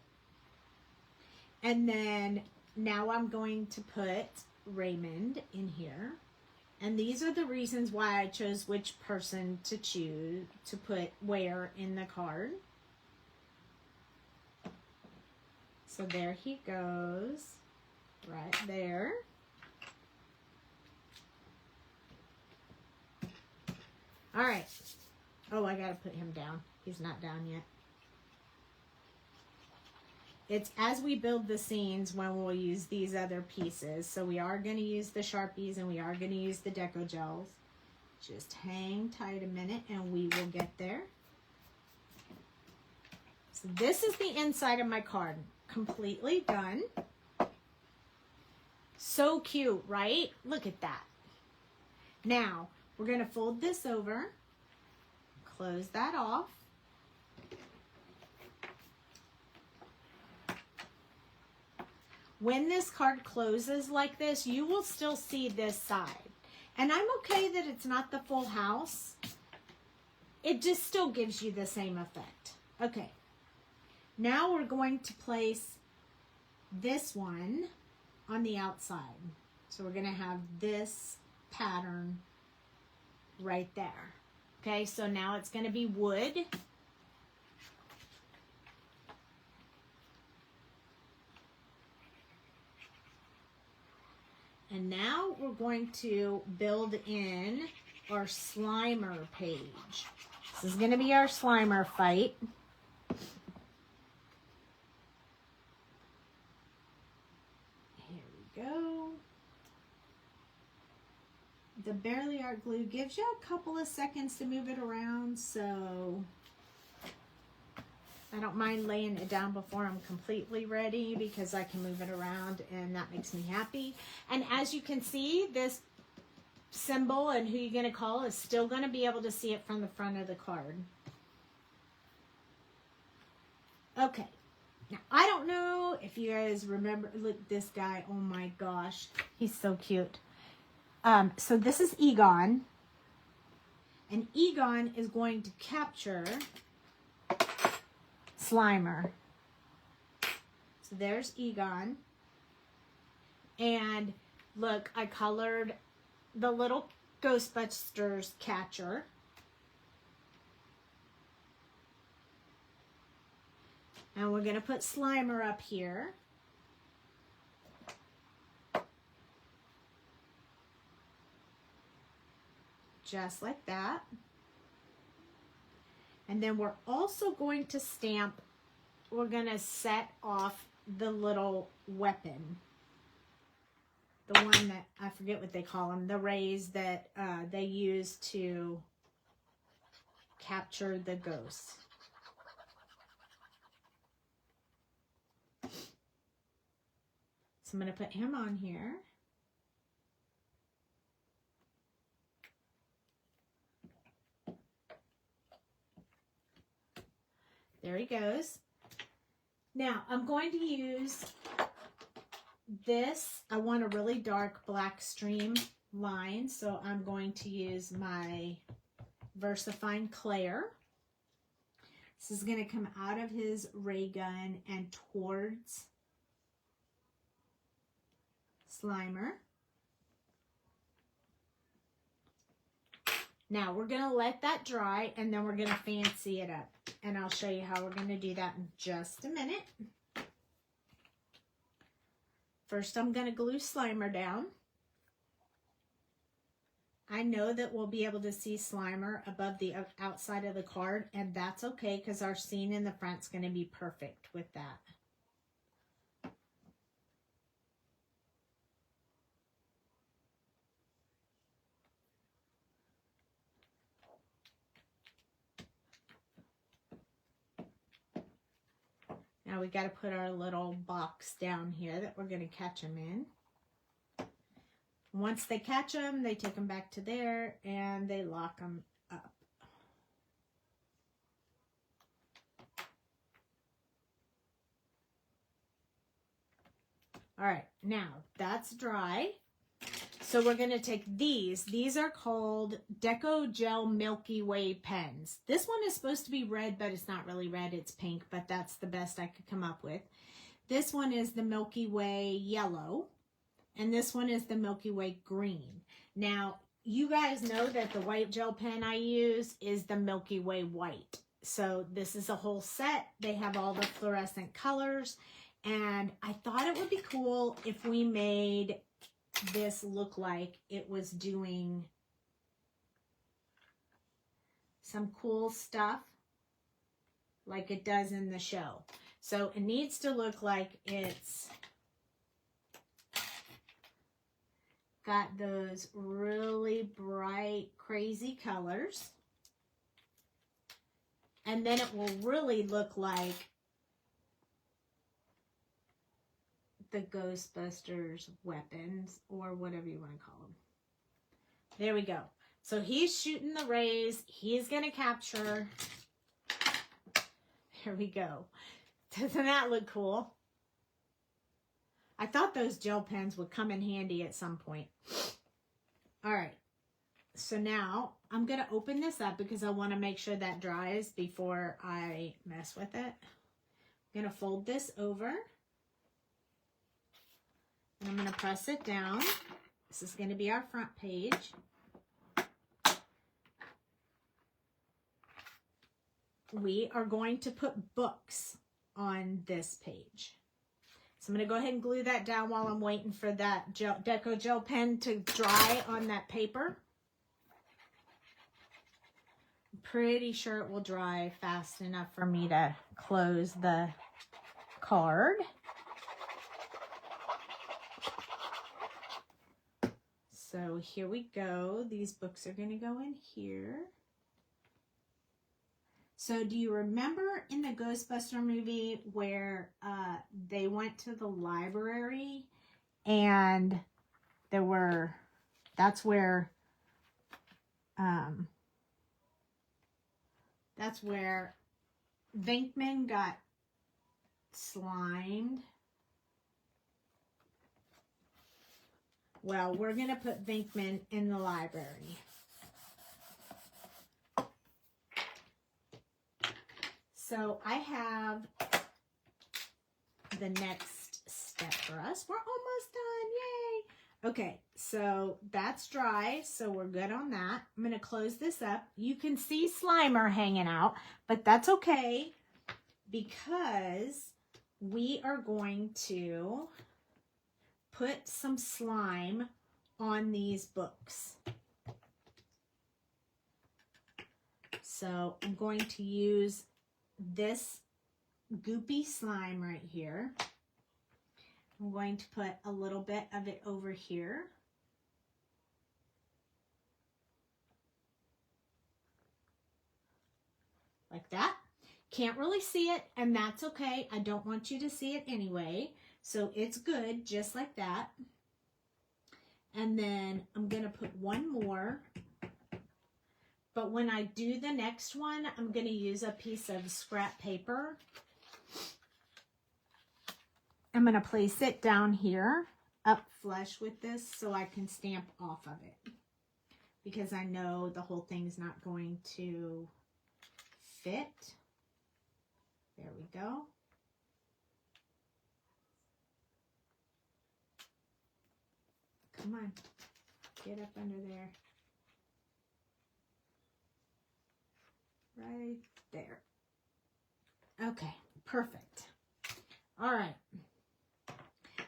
And then now I'm going to put Raymond in here. And these are the reasons why I chose which person to choose to put where in the card. So there he goes. Right there. All right. Oh, I got to put him down. He's not down yet. It's as we build the scenes when we'll use these other pieces. So we are going to use the Sharpies and we are going to use the Decogels. Just hang tight a minute and we will get there. So this is the inside of my card. Completely done. So cute, right? Look at that. Now, we're going to fold this over. Close that off. When this card closes like this, you will still see this side. And I'm okay that it's not the full house. It just still gives you the same effect. Okay. Now we're going to place this one on the outside. So we're going to have this pattern right there. Okay, so now it's going to be wood. And now we're going to build in our Slimer page. This is going to be our Slimer fight. Here we go. the Barely Art glue gives you a couple of seconds to move it around, so I don't mind laying it down before I'm completely ready because I can move it around and that makes me happy. And as you can see, this symbol and who you're going to call is still going to be able to see it from the front of the card. Okay. Now, I don't know if you guys remember, look, this guy, oh my gosh, he's so cute. So this is Egon, and Egon is going to capture Slimer. So there's Egon, and look, I colored the little Ghostbusters catcher. And we're going to put Slimer up here. Just like that. And then we're also going to stamp, we're going to set off the little weapon. The one that, I forget what they call them, the rays that they use to capture the ghosts. So I'm going to put him on here. There he goes. Now I'm going to use this. I want a really dark black stream line, so I'm going to use my VersaFine Claire. This is going to come out of his ray gun and towards Slimer. Now we're going to let that dry and then we're going to fancy it up. And I'll show you how we're going to do that in just a minute. First, I'm going to glue Slimer down. I know that we'll be able to see Slimer above the outside of the card, and that's okay because our scene in the front's going to be perfect with that. Now we got to put our little box down here that we're going to catch them in. Once they catch them, they take them back to there and they lock them up. All right, now that's dry. So we're going to take these. These are called Decogel Milky Way pens. This one is supposed to be red, but it's not really red. It's pink, but that's the best I could come up with. This one is the Milky Way yellow, and this one is the Milky Way green. Now, you guys know that the white gel pen I use is the Milky Way white. So this is a whole set. They have all the fluorescent colors, and I thought it would be cool if we made this look like it was doing some cool stuff like it does in the show. So it needs to look like it's got those really bright, crazy colors. And then it will really look like the Ghostbusters weapons, or whatever you want to call them. There we go. So he's shooting the rays. He's going to capture. There we go. Doesn't that look cool? I thought those gel pens would come in handy at some point. All right. So now I'm going to open this up because I want to make sure that dries before I mess with it. I'm going to fold this over. And I'm going to press it down. This is going to be our front page. We are going to put books on this page. So I'm going to go ahead and glue that down while I'm waiting for that Decogel pen to dry on that paper. I'm pretty sure it will dry fast enough for me to close the card. So So here we go. These books are going to go in here. So do you remember in the Ghostbuster movie where they went to the library and that's where Venkman got slimed? Well, we're going to put Venkman in the library. So I have the next step for us. We're almost done. Yay. Okay, so that's dry. So we're good on that. I'm going to close this up. You can see Slimer hanging out, but that's okay because we are going to put some slime on these books. So I'm going to use this goopy slime right here. I'm going to put a little bit of it over here. Like that. Can't really see it, and that's okay. I don't want you to see it anyway. So it's good, just like that. And then I'm going to put one more. But when I do the next one, I'm going to use a piece of scrap paper. I'm going to place it down here, up flush with this, so I can stamp off of it. Because I know the whole thing's not going to fit. There we go. Come on, get up under there. Right there. Okay, perfect. All right.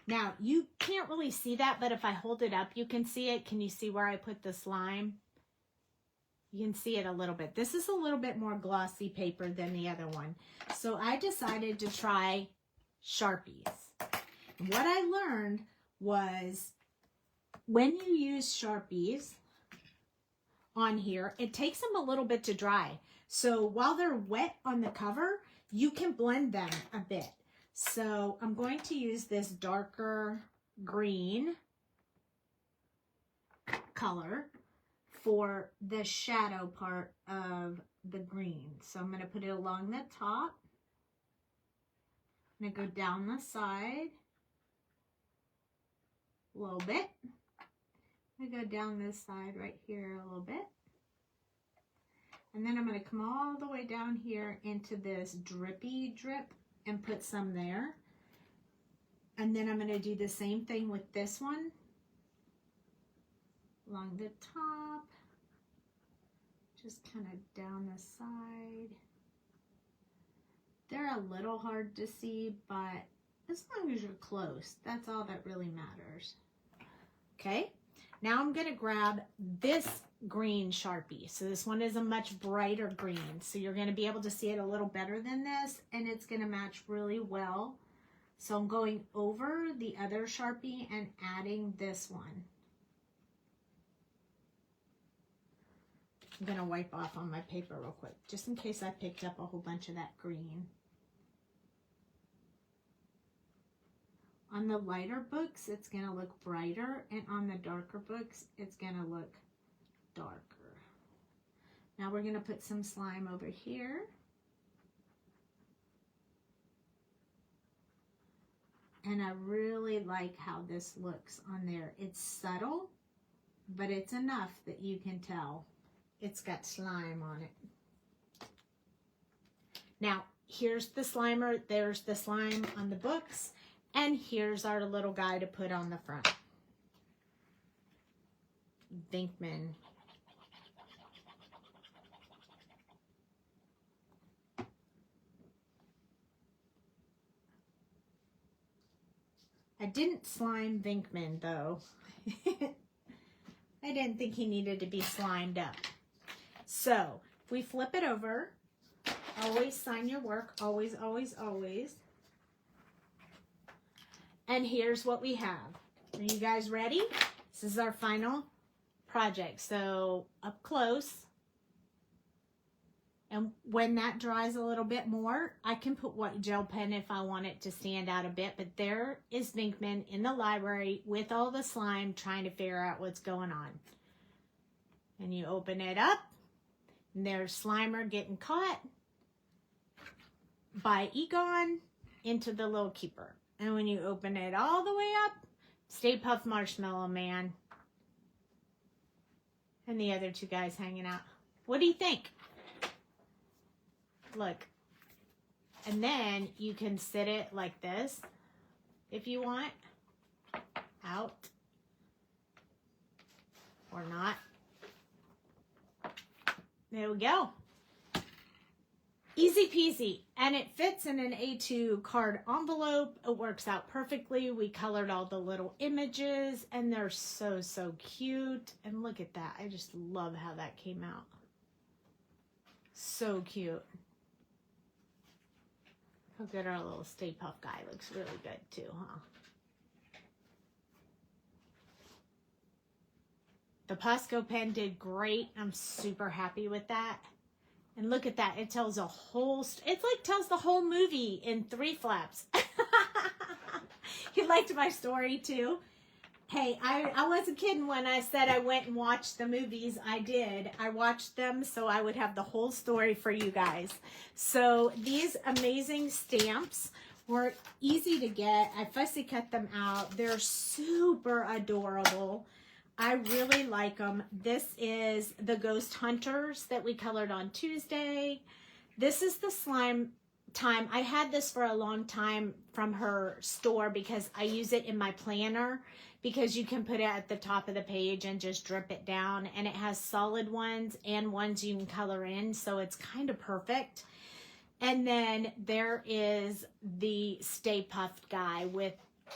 Now, you can't really see that, but if I hold it up, you can see it. Can you see where I put the slime? You can see it a little bit. This is a little bit more glossy paper than the other one. So I decided to try Sharpies. What I learned was when you use Sharpies on here, it takes them a little bit to dry. So while they're wet on the cover, you can blend them a bit. So I'm going to use this darker green color for the shadow part of the green. So I'm going to put it along the top. I'm going to go down the side a little bit. I'm going to go down this side right here a little bit. And then I'm going to come all the way down here into this drippy drip and put some there. And then I'm going to do the same thing with this one. Along the top. Just kind of down the side. They're a little hard to see, but as long as you're close, that's all that really matters. Okay, now I'm going to grab this green Sharpie. So this one is a much brighter green. So you're going to be able to see it a little better than this, and it's going to match really well. So I'm going over the other Sharpie and adding this one. I'm going to wipe off on my paper real quick, just in case I picked up a whole bunch of that green. On the lighter books, it's going to look brighter, and on the darker books, it's going to look darker. Now we're going to put some slime over here. And I really like how this looks on there. It's subtle, but it's enough that you can tell it's got slime on it. Now, here's the Slimer. There's the slime on the books. And here's our little guy to put on the front. Venkman. I didn't slime Venkman, though. I didn't think he needed to be slimed up. So, if we flip it over, always sign your work. Always, always, always. And here's what we have. Are you guys ready? This is our final project. So up close. And when that dries a little bit more, I can put white gel pen if I want it to stand out a bit. But there is Vinkman in the library with all the slime trying to figure out what's going on. And you open it up, and there's Slimer getting caught by Egon into the little keeper. And when you open it all the way up, Stay Puft Marshmallow Man and the other two guys hanging out. What do you think? Look. And then you can sit it like this if you want. Out. Or not. There we go. Easy peasy. And it fits in an A2 card envelope. It works out perfectly. We colored all the little images and they're so, so cute. And look at that. I just love how that came out. So cute. Look at our little Stay Puft guy. Looks really good too, huh? The Posco pen did great. I'm super happy with that. And look at that. It tells a whole... It's like tells the whole movie in 3 flaps. You liked my story too? Hey, I wasn't kidding when I said I went and watched the movies. I did. I watched them so I would have the whole story for you guys. So these amazing stamps were easy to get. I fussy cut them out. They're super adorable. I really like them. This is the Ghost Hunters that we colored on Tuesday. This is the Slime Time. I had this for a long time from her store because I use it in my planner because you can put it at the top of the page and just drip it down. And it has solid ones and ones you can color in. So it's kind of perfect. And then there is the Stay Puft guy with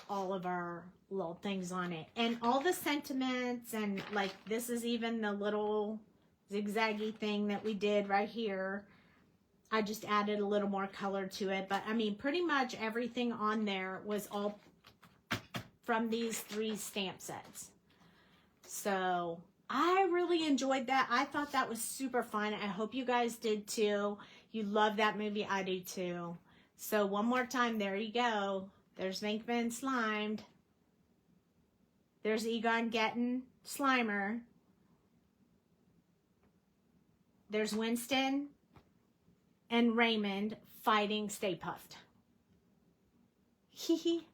all of our little things on it and all the sentiments, and like this is even the little zigzaggy thing that we did right here. I just added a little more color to it, but I mean pretty much everything on there was all from these 3 stamp sets. So I really enjoyed that. I thought that was super fun. I hope you guys did too. You love that movie. I do too. So one more time, there you go. There's Vinkman slimed. There's Egon getting Slimer. There's Winston and Raymond fighting Stay Puft. Hee.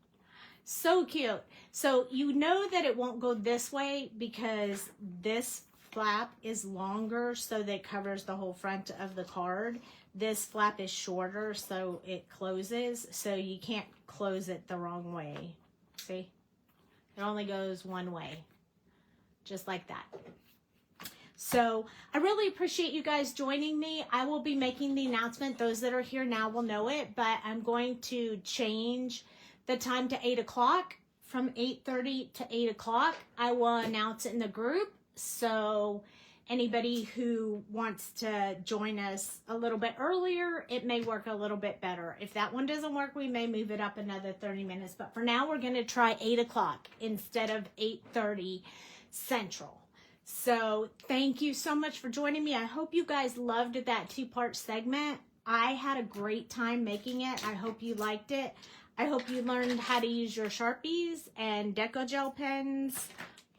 So cute. So you know that it won't go this way because this flap is longer, so that it covers the whole front of the card. This flap is shorter, so it closes, so you can't close it the wrong way. See? It only goes one way, just like that. So I really appreciate you guys joining me. I will be making the announcement. Those that are here now will know it, but I'm going to change the time to 8 o'clock from 8:30 to 8 o'clock. I will announce it in the group. So anybody who wants to join us a little bit earlier, it may work a little bit better. If that one doesn't work, we may move it up another 30 minutes. But for now, we're going to try 8 o'clock instead of 8:30 Central. So thank you so much for joining me. I hope you guys loved that 2-part segment. I had a great time making it. I hope you liked it. I hope you learned how to use your Sharpies and Decogel pens,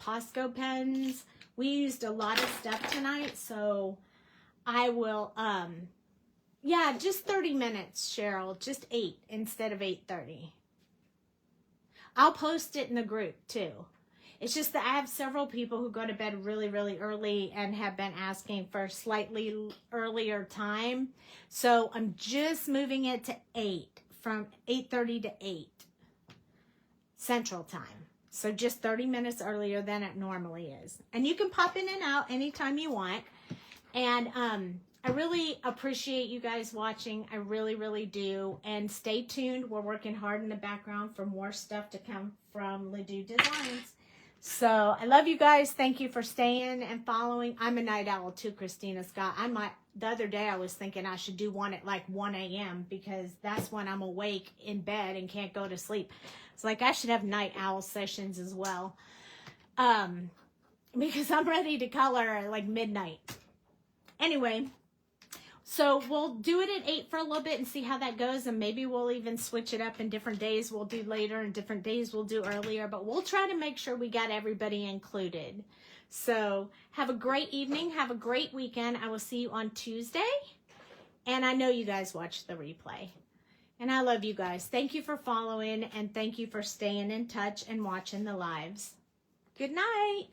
Posco pens. We used a lot of stuff tonight, so I will, yeah, just 30 minutes, Cheryl. Just 8 instead of 8:30. I'll post it in the group, too. It's just that I have several people who go to bed really, really early and have been asking for a slightly earlier time. So I'm just moving it to 8, from 8:30 to 8 Central Time. So just 30 minutes earlier than it normally is. And you can pop in and out anytime you want. And I really appreciate you guys watching. I really, really do. And stay tuned. We're working hard in the background for more stuff to come from Ledoux Designs. So I love you guys. Thank you for staying and following. I'm a night owl too, Christina Scott. The other day I was thinking I should do one at like 1 a.m. because that's when I'm awake in bed and can't go to sleep. It's like I should have night owl sessions as well. because I'm ready to color like midnight. Anyway, so we'll do it at 8 for a little bit and see how that goes, and maybe we'll even switch it up in different days. We'll do later and different days we'll do earlier, but we'll try to make sure we got everybody included. So have a great evening. Have a great weekend. I will see you on Tuesday. And I know you guys watch the replay. And I love you guys. Thank you for following, and thank you for staying in touch and watching the lives. Good night.